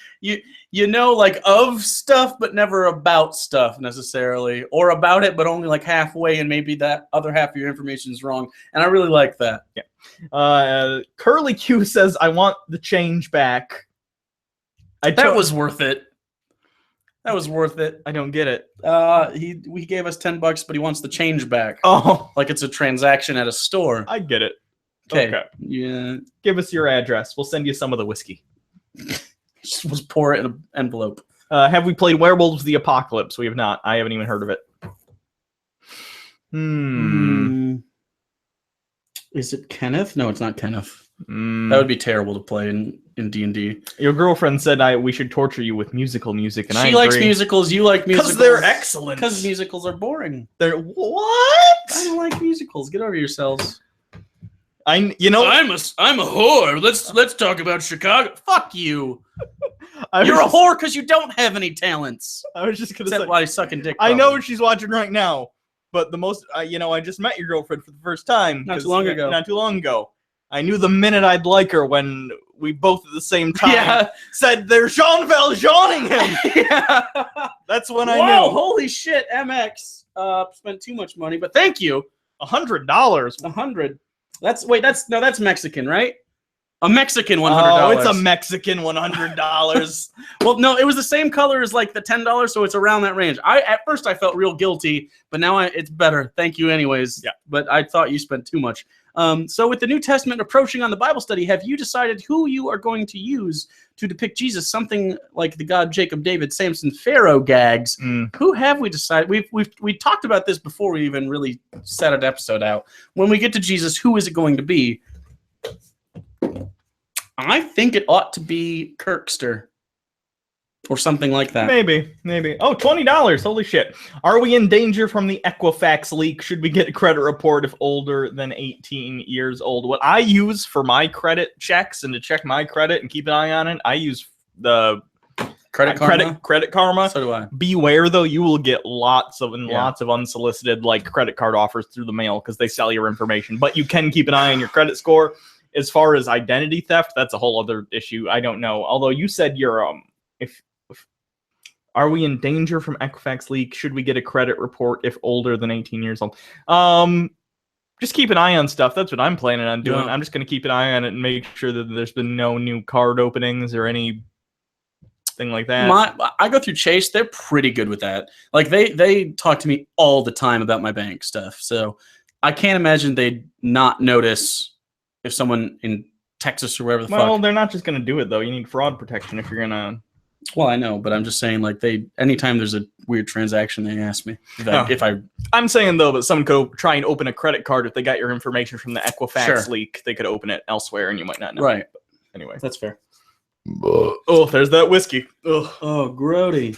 B: you know, like, of stuff, but never about stuff necessarily, or about it, but only like halfway, and maybe that other half of your information is wrong. And I really like that.
A: Yeah. Curly Q says, "I want the change back."
B: That was worth it. That was worth it.
A: I don't get it.
B: He gave us $10, but he wants the change back.
A: Oh,
B: like it's a transaction at a store.
A: I get it.
B: Okay. Yeah.
A: Give us your address. We'll send you some of the whiskey.
B: Just pour it in an envelope.
A: Have we played Werewolves of the Apocalypse? We have not. I haven't even heard of it.
B: Is it Kenneth? No, it's not Kenneth. That would be terrible to play in D&D.
A: Your girlfriend said we should torture you with musical music, and
B: she likes musicals. You like musicals.
A: Because they're excellent.
B: Because musicals are boring.
A: They're what?
B: I don't like musicals. Get over yourselves.
A: I'm a
B: whore. Let's talk about Chicago. Fuck you. You're a whore because you don't have any talents.
A: I was just gonna
B: say why you sucking dick.
A: I know she's watching right now, but the most I just met your girlfriend for the first time.
B: Not too long
A: ago. I knew the minute I'd like her when we both at the same time said they're Jean Valjeaning him.
B: Yeah.
A: That's when I knew.
B: Holy shit, MX spent too much money, but thank you.
A: $100.
B: $100. That's Mexican, right? A Mexican $100.
A: Oh, it's a Mexican $100.
B: Well, no, it was the same color as like the $10, so it's around that range. At first I felt real guilty, but now it's better. Thank you anyways.
A: Yeah.
B: But I thought you spent too much. So with the New Testament approaching on the Bible study, have you decided who you are going to use to depict Jesus? Something like the God, Jacob, David, Samson, Pharaoh gags. Who have we decided? We talked about this before we even really set an episode out. When we get to Jesus, who is it going to be? I think it ought to be Kirkster. Or something like that.
A: Maybe. Oh, $20. Holy shit. Are we in danger from the Equifax leak? Should we get a credit report if older than 18 years old? What I use for my credit checks and to check my credit and keep an eye on it, I use the Credit Karma.
B: So do I.
A: Beware, though, you will get lots of unsolicited credit card offers through the mail because they sell your information. But you can keep an eye on your credit score. As far as identity theft, that's a whole other issue. I don't know. Although you said you're are we in danger from Equifax leak? Should we get a credit report if older than 18 years old? Just keep an eye on stuff. That's what I'm planning on doing. Yeah. I'm just going to keep an eye on it and make sure that there's been no new card openings or anything like that.
B: I go through Chase. They're pretty good with that. Like they talk to me all the time about my bank stuff. So I can't imagine they'd not notice if someone in Texas or wherever the fuck.
A: Well, they're not just going to do it, though. You need fraud protection if you're going to...
B: Well, I know, but I'm just saying, anytime there's a weird transaction, they ask me
A: I'm saying, though, that someone could try and open a credit card if they got your information from the Equifax leak. They could open it elsewhere, and you might not know.
B: Right.
A: But anyway,
B: that's fair.
A: Oh, there's that whiskey.
B: Oh, grody.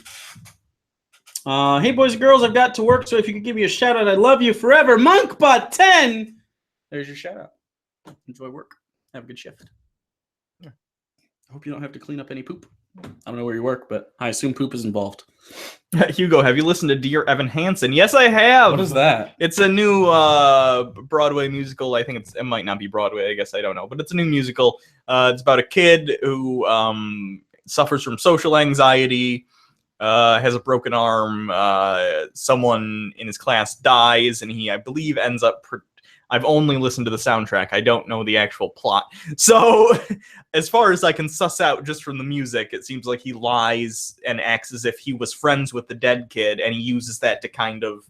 B: Hey, boys and girls, I've got to work, so if you could give me a shout-out, I love you forever. Monkbot10! There's your shout-out. Enjoy work. Have a good shift. Yeah. I hope you don't have to clean up any poop. I don't know where you work, but I assume poop is involved.
A: Hugo, have you listened to Dear Evan Hansen? Yes, I have.
B: What is that?
A: It's a new Broadway musical. I think it might not be Broadway. I guess I don't know, but it's a new musical. It's about a kid who suffers from social anxiety, has a broken arm. Someone in his class dies, and he, I believe, ends up. I've only listened to the soundtrack. I don't know the actual plot. So, as far as I can suss out just from the music, it seems like he lies and acts as if he was friends with the dead kid, and he uses that to kind of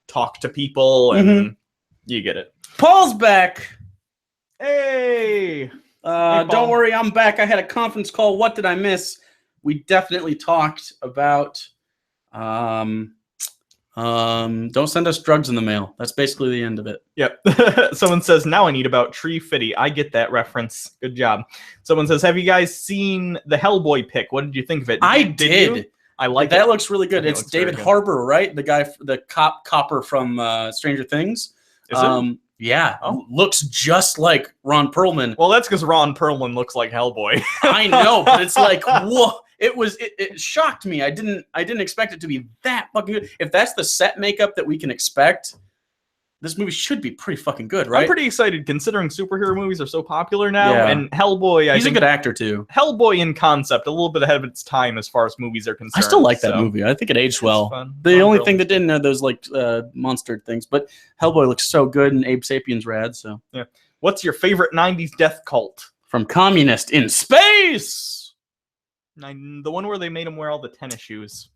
A: talk to people, and you get it.
B: Paul's back.
A: Hey!
B: Don't worry, I'm back. I had a conference call. What did I miss? We definitely talked about... don't send us drugs in the mail. That's basically the end of it.
A: Yep. Someone says, now I need about Tree Fitty. I get that reference. Good job. Someone says, have you guys seen the Hellboy pick? What did you think of it?
B: I did.
A: I like
B: that.
A: It.
B: Looks really good. It's David Harbour, right? The guy, the copper from Stranger Things.
A: Is it?
B: Yeah. Oh. Looks just like Ron Perlman.
A: Well, that's because Ron Perlman looks like Hellboy.
B: I know, but it's like, whoa. It shocked me. I didn't expect it to be that fucking good. If that's the set makeup that we can expect, this movie should be pretty fucking good, right?
A: I'm pretty excited considering superhero movies are so popular now. Yeah. And Hellboy,
B: he's a good actor too.
A: Hellboy in concept, a little bit ahead of its time as far as movies are concerned.
B: I still like that movie. I think it aged well.
A: Fun.
B: The only thing that didn't have those like monster things, but Hellboy looks so good and Abe Sapien's rad. So
A: yeah. What's your favorite '90s death cult?
B: From Communist in Space.
A: The one where they made him wear all the tennis shoes.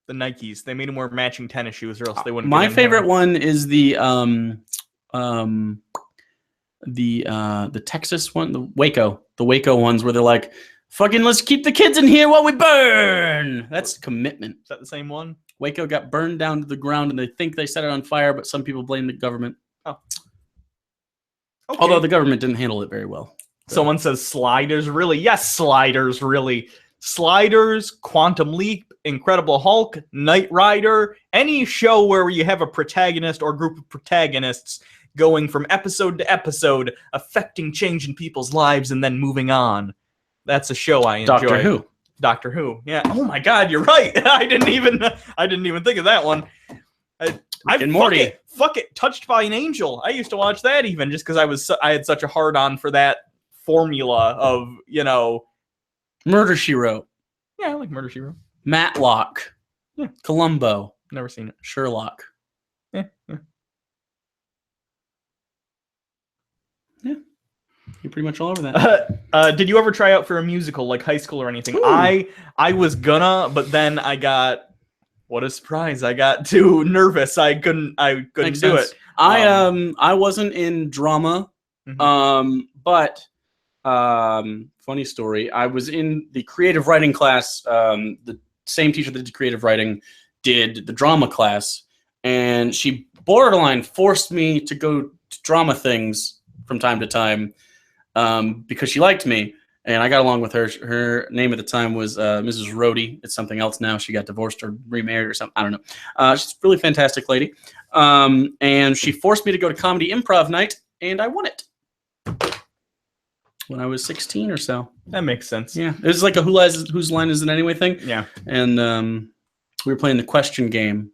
A: The Nikes. They made him wear matching tennis shoes or else they wouldn't.
B: My favorite one is the Texas one, the Waco ones where they're like, fucking let's keep the kids in here while we burn. That's commitment.
A: Is that the same one?
B: Waco got burned down to the ground and they think they set it on fire, but some people blame the government.
A: Oh. Okay.
B: Although the government didn't handle it very well.
A: Someone says Sliders, really? Yes, Sliders, really. Sliders, Quantum Leap, Incredible Hulk, Knight Rider, any show where you have a protagonist or group of protagonists going from episode to episode, affecting change in people's lives and then moving on. That's a show I enjoy. Doctor Who. Yeah. Oh my God, you're right. I didn't even think of that one.
B: Morty.
A: Fuck it. Touched by an Angel. I used to watch that even just because I had such a hard on for that formula of,
B: Murder, She Wrote.
A: Yeah, I like Murder, She Wrote.
B: Matlock.
A: Yeah.
B: Columbo.
A: Never seen it.
B: Sherlock.
A: Yeah.
B: You're pretty much all over that.
A: Did you ever try out for a musical like high school or anything? Ooh. I was gonna, but then I got, what a surprise, I got too nervous. I couldn't do it.
B: I wasn't in drama, but funny story, I was in the creative writing class. The same teacher that did creative writing did the drama class, and she borderline forced me to go to drama things from time to time because she liked me, and I got along with her. Her name at the time was Mrs. Rhodey. It's something else now. She got divorced or remarried or something. I don't know. She's a really fantastic lady, and she forced me to go to comedy improv night, and I won it. When I was 16 or so.
A: That makes sense.
B: Yeah. It was like a whose line is it anyway thing.
A: Yeah.
B: And we were playing the question game.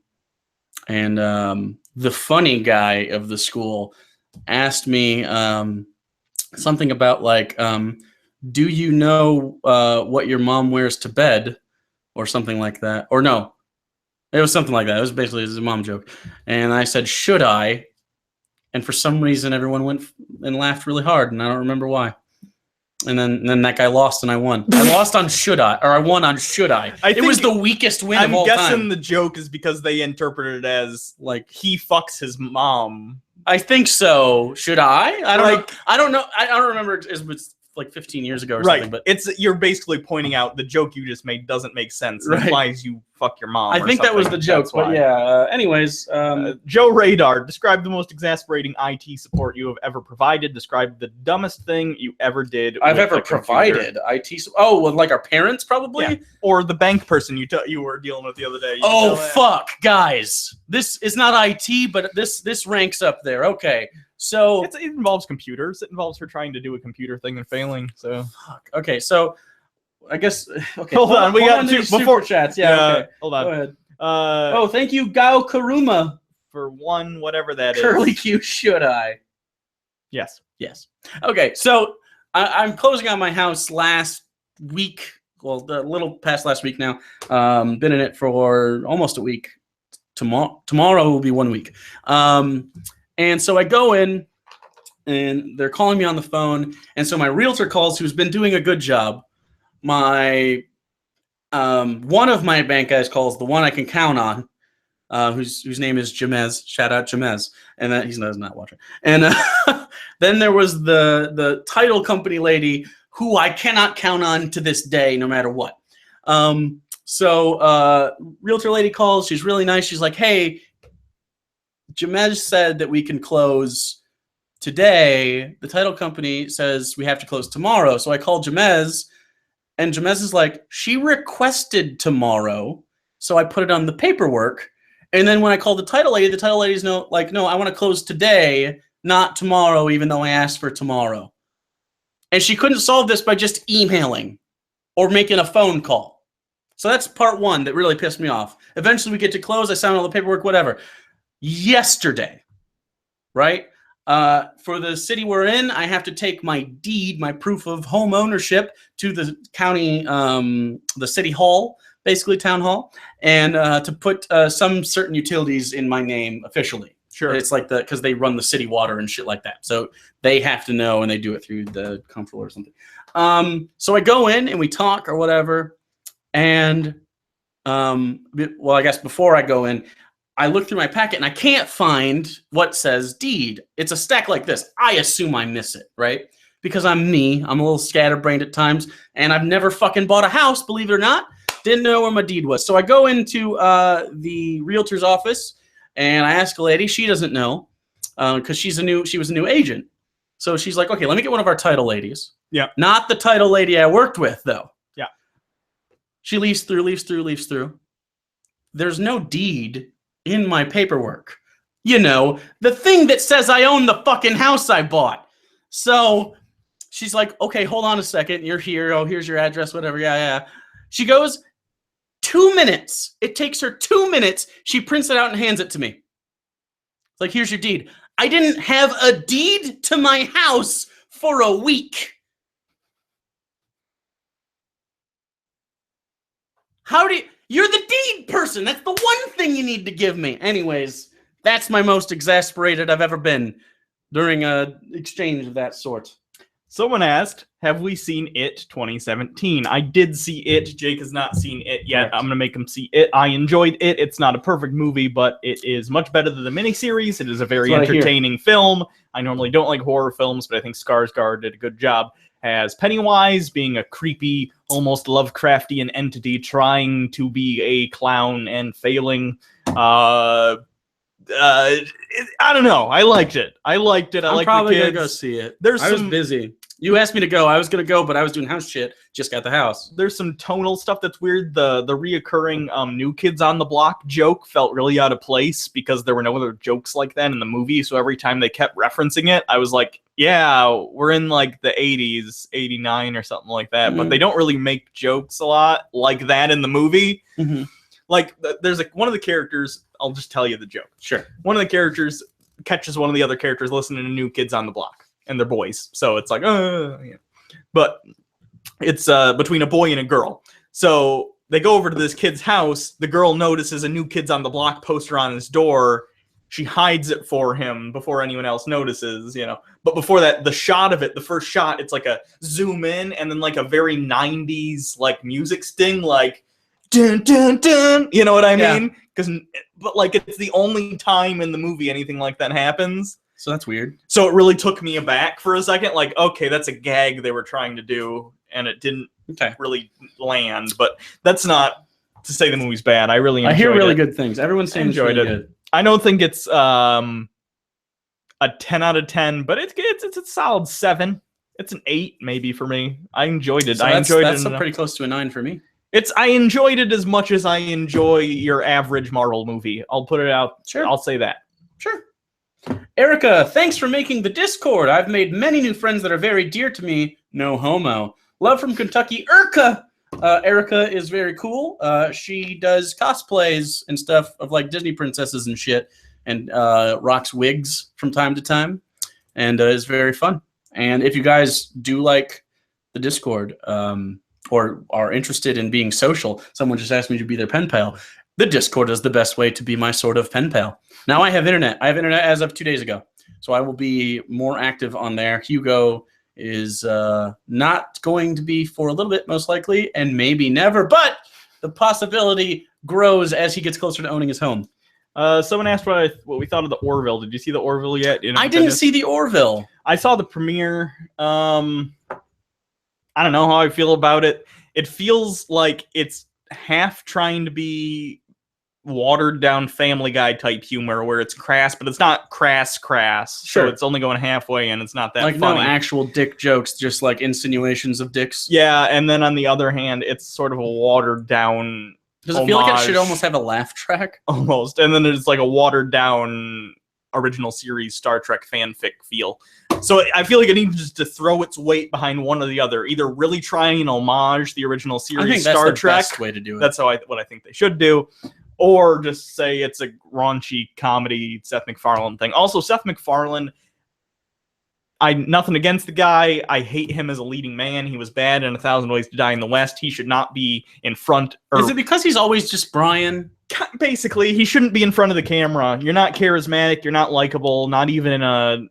B: And the funny guy of the school asked me something about like, do you know what your mom wears to bed? Or something like that. Or no. It was something like that. It was basically a mom joke. And I said, should I? And for some reason, everyone went and laughed really hard. And I don't remember why. And then that guy lost and I won. I lost on should I, or I won on should I. It was the weakest win of all time.
A: I'm guessing the joke is because they interpreted it as like he fucks his mom.
B: I think so. Should I? I don't know. I don't remember as like 15 years ago or
A: right.
B: something. But
A: You're basically pointing out the joke you just made doesn't make sense. It
B: Right.
A: implies you fuck your mom.
B: I think that was the joke. But yeah. Anyways,
A: Joe Radar, describe the most exasperating IT support you have ever provided. Describe the dumbest thing you ever did.
B: I've
A: with
B: ever
A: a computer.
B: provided IT. Oh, well, like our parents probably.
A: Yeah. Or the bank person you were dealing with the other day.
B: Oh fuck, guys! This is not IT, but this ranks up there. Okay, so
A: it involves computers. It involves her trying to do a computer thing and failing. So
B: fuck. Okay, so I guess okay.
A: Hold on, we got two
B: super chats. Yeah. Okay.
A: Hold on.
B: Go ahead.
A: Oh,
B: thank you, Gao Karuma.
A: For one, whatever that
B: Curly
A: is.
B: Q, should I?
A: Yes.
B: Yes. Okay, so I'm closing on my house last week. Well, a little past last week now. Been in it for almost a week. Tomorrow will be 1 week. And so I go in, and they're calling me on the phone. And so my realtor calls, who's been doing a good job. My one of my bank guys calls, the one I can count on, whose name is Jamez. Shout out Jamez. And that he's not watching. And then there was the title company lady, who I cannot count on to this day, no matter what. So realtor lady calls. She's really nice. She's like, hey, Jamez said that we can close today. The title company says we have to close tomorrow. So I called Jamez, and Jamez is like, she requested tomorrow. So I put it on the paperwork. And then when I called the title lady's no, I want to close today, not tomorrow, even though I asked for tomorrow. And she couldn't solve this by just emailing or making a phone call. So that's part one that really pissed me off. Eventually we get to close. I signed all the paperwork, whatever. Yesterday, right? For the city we're in, I have to take my deed, my proof of home ownership, to the county, the city hall, basically town hall, and to put some certain utilities in my name officially.
A: Sure.
B: It's like because they run the city water and shit like that. So they have to know, and they do it through the comptroller or something. So I go in and we talk or whatever. And, well, I guess before I go in, I look through my packet and I can't find what says deed. It's a stack like this. I assume I miss it, right? Because I'm me. I'm a little scatterbrained at times, and I've never fucking bought a house, believe it or not. Didn't know where my deed was. So I go into the realtor's office, and I ask a lady. She doesn't know because she was a new agent. So she's like, okay, let me get one of our title ladies.
A: Yeah.
B: Not the title lady I worked with, though.
A: Yeah.
B: She leaves through. There's no deed in my paperwork. You know, the thing that says I own the fucking house I bought. So she's like, okay, hold on a second. You're here. Oh, here's your address, whatever. Yeah. She goes, 2 minutes. It takes her 2 minutes. She prints it out and hands it to me. It's like, here's your deed. I didn't have a deed to my house for a week. You're the deed person. That's the one thing you need to give me. Anyways, that's my most exasperated I've ever been during a exchange of that sort.
A: Someone asked, have we seen It 2017? I did see It. Jake has not seen It yet.
B: Correct.
A: I'm going to make him see It. I enjoyed It. It's not a perfect movie, but it is much better than the miniseries. It is a very entertaining film. I normally don't like horror films, but I think Skarsgård did a good job as Pennywise, being a creepy, almost Lovecraftian entity trying to be a clown and failing. I don't know. I liked it. I liked the kids.
B: I'm probably going to go see it. I was busy. You asked me to go. I was going to go, but I was doing house shit. Just got the house.
A: There's some tonal stuff that's weird. The reoccurring New Kids on the Block joke felt really out of place because there were no other jokes like that in the movie. So every time they kept referencing it, I was like, yeah, we're in like the 80s, 89 or something like that. Mm-hmm. But they don't really make jokes a lot like that in the movie. Mm-hmm. Like there's one of the characters, I'll just tell you the joke.
B: Sure.
A: One of the characters catches one of the other characters listening to New Kids on the Block. And they're boys. So it's like, yeah. But it's between a boy and a girl. So they go over to this kid's house. The girl notices a New Kids on the Block poster on his door. She hides it for him before anyone else notices, you know. But before that, the shot of it, the first shot, it's like a zoom in and then like a very 90s like music sting, like dun dun dun. You know what I mean? But like it's the only time in the movie anything like that happens.
B: So that's weird.
A: So it really took me aback for a second. Like, okay, that's a gag they were trying to do, and it didn't really land. But that's not to say the movie's bad. I really enjoyed it.
B: I hear really good things. Everyone's saying it's really good.
A: I don't think it's a 10 out of 10, but it's a solid 7. It's an 8 maybe for me. I enjoyed it.
B: So that's pretty close to a 9 for me.
A: I enjoyed it as much as I enjoy your average Marvel movie. I'll put it out.
B: Sure.
A: I'll say that.
B: Sure. Erica, thanks for making the Discord. I've made many new friends that are very dear to me. No homo. Love from Kentucky. Erica is very cool. She does cosplays and stuff of like Disney princesses and shit, and rocks wigs from time to time, and is very fun. And if you guys do like the Discord, or are interested in being social, someone just asked me to be their pen pal. The Discord is the best way to be my sort of pen pal. Now I have internet. I have internet as of 2 days ago, so I will be more active on there. Hugo is not going to be for a little bit, most likely, and maybe never, but the possibility grows as he gets closer to owning his home.
A: Someone asked what we thought of the Orville. Did you see the Orville yet?
B: I didn't see the Orville.
A: I saw the premiere. I don't know how I feel about it. It feels like it's half trying to be watered down Family Guy type humor where it's crass, but it's not crass.
B: Sure.
A: So it's only going halfway and it's not that
B: like
A: funny.
B: No actual dick jokes, just like insinuations of dicks.
A: Yeah, and then on the other hand, it's sort of a watered down
B: Does it feel like it should almost have a laugh track?
A: Almost. And then there's like a watered down original series Star Trek fanfic feel. So I feel like it needs to throw its weight behind one or the other. Either really try and homage the original series Star Trek.
B: Best way to do it.
A: That's what I think they should do. Or just say it's a raunchy comedy Seth MacFarlane thing. Also, Seth MacFarlane, nothing against the guy. I hate him as a leading man. He was bad in 1,000 Ways to Die in the West. He should not be in front.
B: Is it because he's always just Brian?
A: Basically, he shouldn't be in front of the camera. You're not charismatic. You're not likable. Not even in a...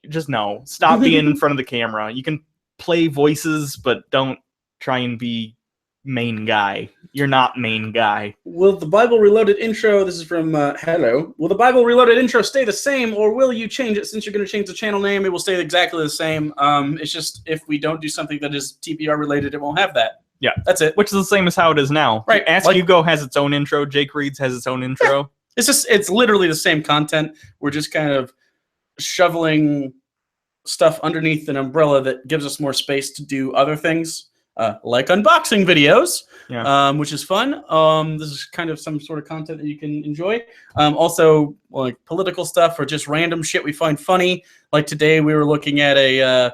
A: Just no. Stop being in front of the camera. You can play voices, but don't try and be main guy. You're not main guy.
B: Will the Bible Reloaded intro, this is from Hello, will the Bible Reloaded intro stay the same, or will you change it? Since you're going to change the channel name, it will stay exactly the same. It's just if we don't do something that is TPR related, it won't have that.
A: Yeah.
B: That's it.
A: Which is the same as how it is now.
B: Right.
A: Ask Hugo has its own intro. Jake Reed's has its own intro.
B: Yeah. It's literally the same content. We're just kind of shoveling stuff underneath an umbrella that gives us more space to do other things. Like unboxing videos, which is fun. This is kind of some sort of content that you can enjoy. Also, like political stuff or just random shit we find funny. Like today, we were looking at a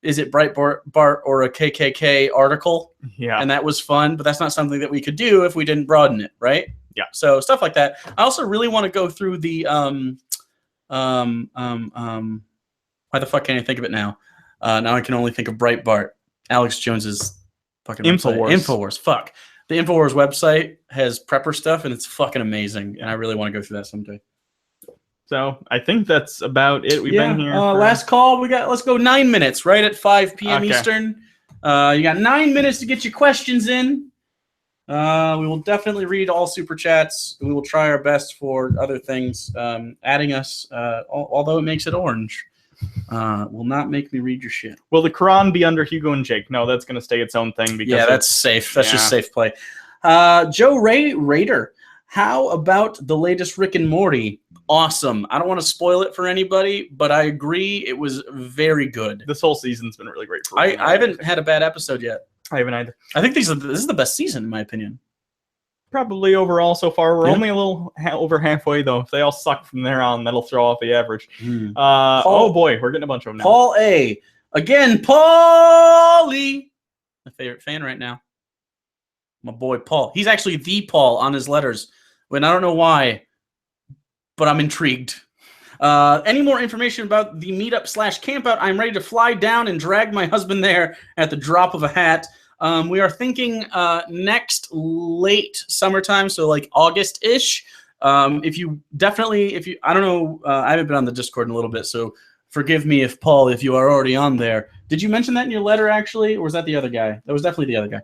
B: is it Breitbart or a KKK article?
A: Yeah,
B: and that was fun. But that's not something that we could do if we didn't broaden it, right?
A: Yeah.
B: So stuff like that. I also really want to go through the why the fuck can't I think of it now? Now I can only think of Breitbart. Alex Jones's fucking
A: Infowars.
B: Infowars. Fuck. The Infowars website has prepper stuff, and it's fucking amazing. And I really want to go through that someday.
A: So I think that's about it. We've been here.
B: Last call. Let's go 9 minutes, right at 5 p.m. Eastern. You got 9 minutes to get your questions in. We will definitely read all super chats. We will try our best for other things. Adding us, although it makes it orange. Will not make me read your shit.
A: Will the Quran be under Hugo and Jake? No, that's going to stay its own thing. Because
B: that's safe. That's just safe play. Joe Raider, how about the latest Rick and Morty? Awesome. I don't want to spoil it for anybody, but I agree it was very good.
A: This whole season's been really great for
B: me. I haven't had a bad episode yet.
A: I haven't either.
B: I think this is the best season, in my opinion.
A: Probably overall so far. We're only a little over halfway, though. If they all suck from there on, that'll throw off the average. Oh, boy. We're getting a bunch of them now.
B: Paul A. Again, Paulie. My favorite fan right now. My boy, Paul. He's actually the Paul on his letters. And I don't know why, but I'm intrigued. Any more information about the meetup/campout? I'm ready to fly down and drag my husband there at the drop of a hat. We are thinking next late summertime, so like August-ish. I don't know, I haven't been on the Discord in a little bit, so forgive me if you are already on there. Did you mention that in your letter, actually, or was that the other guy? That was definitely the other guy.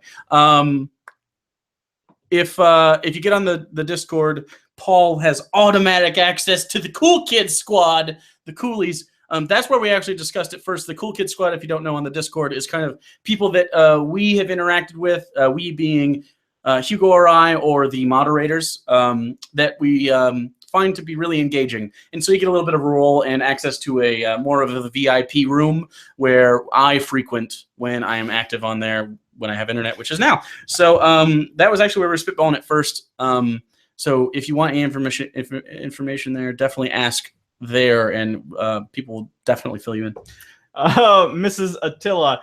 B: If you get on the Discord, Paul has automatic access to the Cool Kids Squad. the coolies. That's where we actually discussed it first. The Cool Kid Squad, if you don't know, on the Discord is kind of people that we have interacted with, we being Hugo or I, or the moderators, that we find to be really engaging. And so you get a little bit of a role and access to a more of a VIP room where I frequent when I am active on there, when I have internet, which is now. So that was actually where we were spitballing at first. So if you want any information there, definitely ask there, and people will definitely fill you in.
A: Mrs. Attila,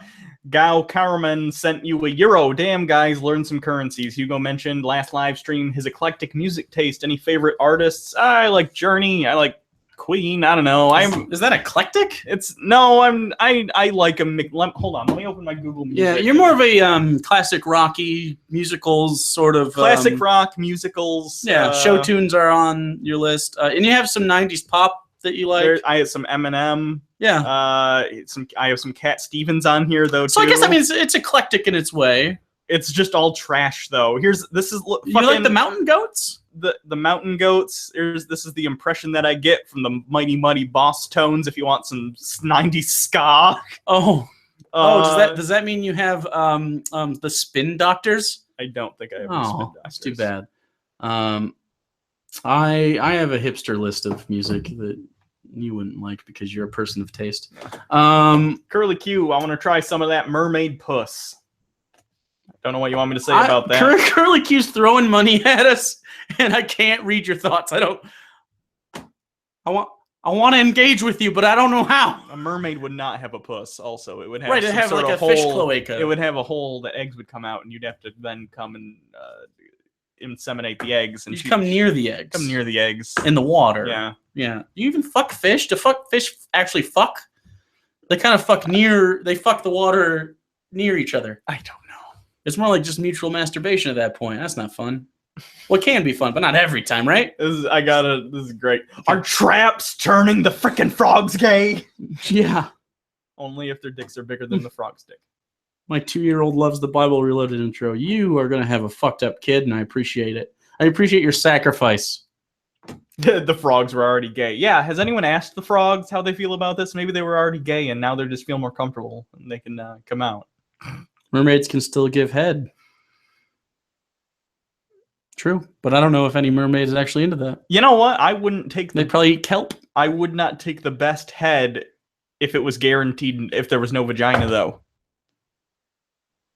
A: Gao Carmen sent you €1. Damn, guys, learn some currencies. Hugo mentioned last live stream his eclectic music taste. Any favorite artists? I like Journey. I like Queen. I don't know.
B: Is that eclectic?
A: I like a. Hold on. Let me open my Google Music.
B: Yeah, you're more of a classic rocky musicals sort of.
A: Classic rock musicals.
B: Yeah, show tunes are on your list, and you have some '90s pop that you like.
A: I have some Eminem.
B: Yeah.
A: I have some Cat Stevens on here though.
B: So
A: too.
B: I guess it's eclectic in its way.
A: It's just all trash though. You
B: like the Mountain Goats?
A: The Mountain Goats. This is the impression that I get from the Mighty Muddy Boss Tones. If you want some '90s ska.
B: Does that mean you have the Spin Doctors?
A: I don't think I have the Spin Doctors.
B: That's too bad. I have a hipster list of music that you wouldn't like because you're a person of taste.
A: Curly Q, I want to try some of that mermaid puss. I don't know what you want me to say about that.
B: Curly Q's throwing money at us, and I can't read your thoughts. I want to engage with you, but I don't know how.
A: A mermaid would not have a puss. Also, it would have
B: it'd have like a fish cloaca.
A: It would have a hole that eggs would come out, and you'd have to then come and inseminate the eggs. And
B: come near the eggs.
A: Come near the eggs
B: in the water.
A: Yeah.
B: Do you even fuck fish? Do fish actually fuck? They kind of fuck near. They fuck the water near each other.
A: I don't know.
B: It's more like just mutual masturbation at that point. That's not fun. Well, it can be fun, but not every time, right?
A: This is great. Are traps turning the frickin' frogs gay?
B: Yeah.
A: Only if their dicks are bigger than the frog's dick.
B: My 2-year-old loves the Bible Reloaded intro. You are going to have a fucked up kid, and I appreciate it. I appreciate your sacrifice.
A: The frogs were already gay. Yeah, has anyone asked the frogs how they feel about this? Maybe they were already gay, and now they just feel more comfortable, and they can come out.
B: Mermaids can still give head. True, but I don't know if any mermaid is actually into that.
A: You know what? I wouldn't take.
B: They'd probably eat kelp.
A: I would not take the best head if it was guaranteed. If there was no vagina, though.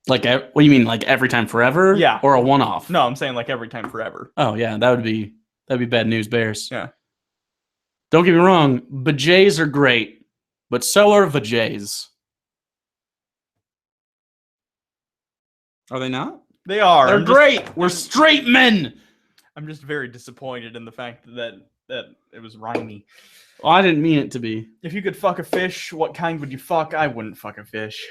B: Like, what do you mean? Like every time forever?
A: Yeah.
B: Or a one-off?
A: No, I'm saying like every time forever.
B: Oh yeah, that'd be bad news bears.
A: Yeah.
B: Don't get me wrong, vajays are great, but so are vajays. Are they not?
A: They are.
B: They're great. We're straight men.
A: I'm just very disappointed in the fact that it was rhymy.
B: Well, I didn't mean it to be.
A: If you could fuck a fish, what kind would you fuck? I wouldn't fuck a fish.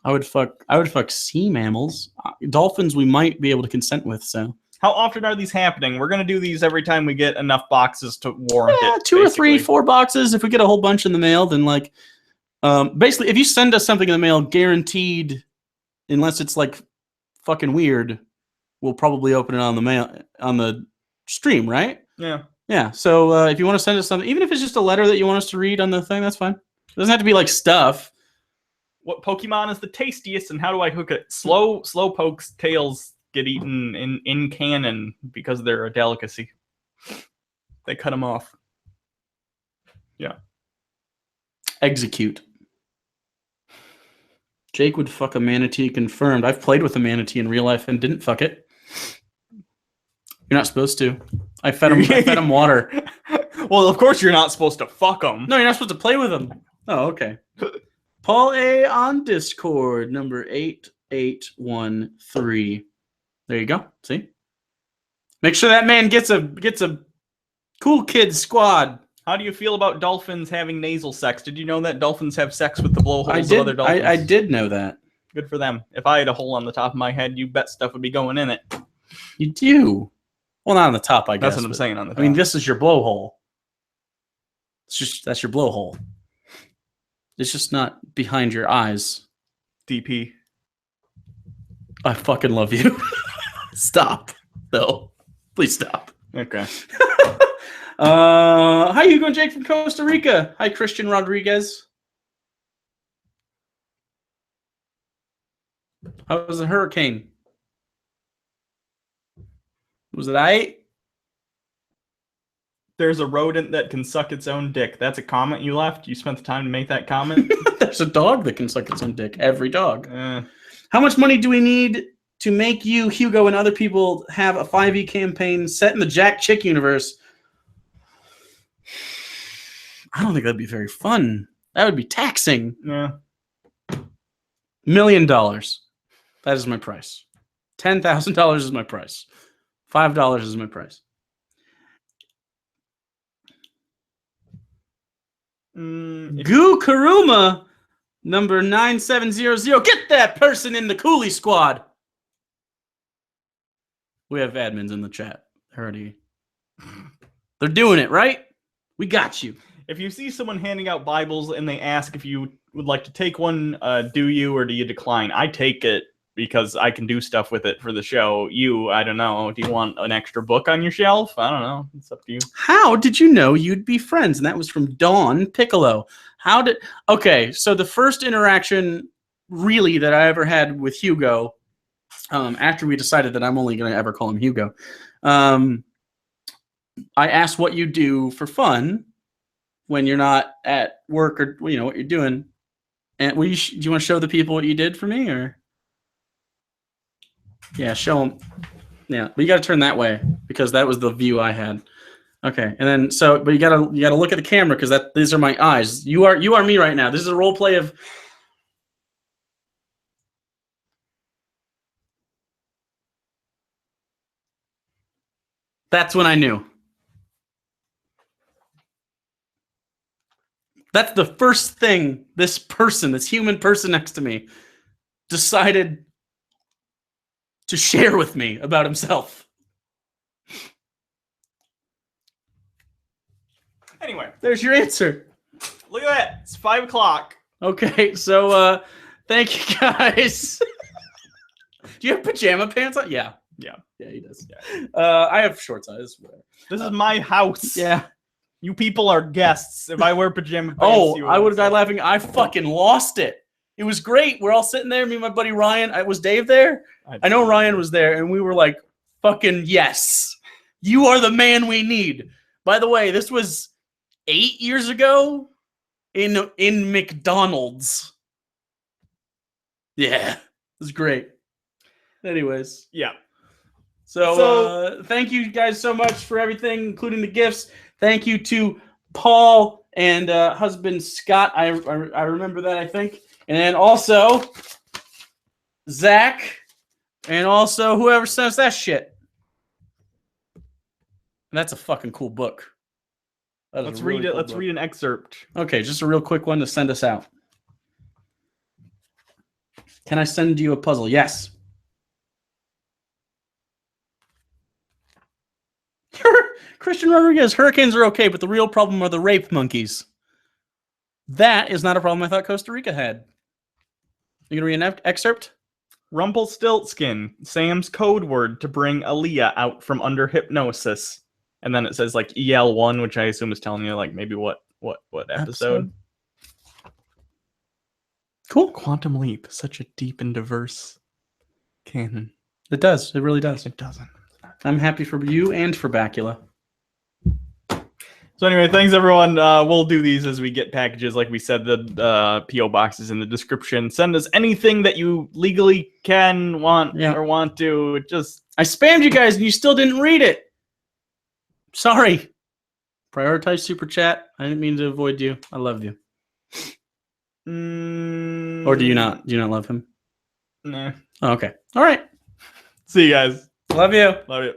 B: I would fuck sea mammals. Dolphins we might be able to consent with, so.
A: How often are these happening? We're going to do these every time we get enough boxes to warrant it.
B: 2 or 3, 4 boxes. If we get a whole bunch in the mail, then like, basically, if you send us something in the mail, guaranteed, unless it's like fucking weird, we'll probably open it on the mail on the stream, right?
A: Yeah.
B: Yeah. So if you want to send us something, even if it's just a letter that you want us to read on the thing, that's fine. It doesn't have to be like stuff.
A: What Pokemon is the tastiest, and how do I hook it? Slowpoke's tails get eaten in canon because they're a delicacy. They cut them off. Yeah.
B: Execute. Jake would fuck a manatee, confirmed. I've played with a manatee in real life and didn't fuck it. You're not supposed to. I fed him water.
A: Well, of course you're not supposed to fuck them.
B: No, you're not supposed to play with them. Oh, okay. Paul A on Discord, number 8813. There you go. See? Make sure that man gets a cool kid squad.
A: How do you feel about dolphins having nasal sex? Did you know that dolphins have sex with the blowholes of other dolphins?
B: I did know that.
A: Good for them. If I had a hole on the top of my head, you bet stuff would be going in it.
B: You do. Well, not on the top, I guess.
A: That's what I'm saying on the top.
B: I mean, this is your blowhole. That's your blowhole. It's just not behind your eyes.
A: DP.
B: I fucking love you. Stop. No. Please stop.
A: Okay.
B: Hi, Hugo and Jake from Costa Rica. Hi, Christian Rodriguez. How was the hurricane? Was it aight?
A: There's a rodent that can suck its own dick. That's a comment you left. You spent the time to make that comment.
B: There's a dog that can suck its own dick. Every dog.
A: Eh.
B: How much money do we need to make you, Hugo, and other people have a 5e campaign set in the Jack Chick universe? I don't think that'd be very fun. That would be taxing.
A: Yeah.
B: $1 million. That is my price. $10,000 is my price. $5 is my price. Goo Karuma, number 9700. Get that person in the Coolie Squad. We have admins in the chat. They're doing it, right? We got you.
A: If you see someone handing out Bibles and they ask if you would like to take one, do you or do you decline? I take it because I can do stuff with it for the show. You, I don't know. Do you want an extra book on your shelf? I don't know. It's up to you.
B: How did you know you'd be friends? And that was from Dawn Piccolo. Okay, so the first interaction really that I ever had with Hugo, after we decided that I'm only going to ever call him Hugo, I asked what you do for fun when you're not at work or what you're doing. And do you want to show the people what you did for me, or? Yeah, show them. Yeah, but you got to turn that way because that was the view I had. Okay, and then but you gotta look at the camera because these are my eyes. You are me right now. This is a role play of. That's when I knew. That's the first thing this human person next to me, decided to share with me about himself.
A: Anyway,
B: there's your answer.
A: Look at that. It's 5 o'clock.
B: Okay, so thank you guys. Do you have pajama pants on? Yeah, he does. Yeah. I have shorts on. This
A: is my house.
B: Yeah.
A: You people are guests. If I wear pajama pants,
B: I would have died laughing. I fucking lost it. It was great. We're all sitting there. Me and my buddy Ryan. Was Dave there? I know Ryan was there, and we were like, fucking yes. You are the man we need. By the way, this was 8 years ago in McDonald's. Yeah. It was great. Anyways.
A: Yeah.
B: So thank you guys so much for everything, including the gifts. Thank you to Paul and husband Scott. I remember that, I think. And then also Zach, and also whoever sends that shit. That's a fucking cool book.
A: Let's read it. Let's read an excerpt.
B: Okay, just a real quick one to send us out. Can I send you a puzzle? Yes. Christian Rodriguez, hurricanes are okay, but the real problem are the rape monkeys. That is not a problem I thought Costa Rica had. You gonna read an excerpt?
A: Rumpelstiltskin, Sam's code word to bring Aaliyah out from under hypnosis. And then it says like EL1, which I assume is telling you like maybe what episode.
B: Cool.
A: Quantum Leap, such a deep and diverse canon.
B: It does. It really does.
A: It doesn't.
B: I'm happy for you and for Bacula.
A: So anyway, thanks everyone. We'll do these as we get packages. Like we said, the P.O. box is in the description. Send us anything that you legally can want to.
B: I spammed you guys and you still didn't read it. Sorry. Prioritize super chat. I didn't mean to avoid you. I love you. Or do you not? Do you not love him?
A: Nah.
B: Oh, okay. All right.
A: See you guys.
B: Love you.
A: Love you.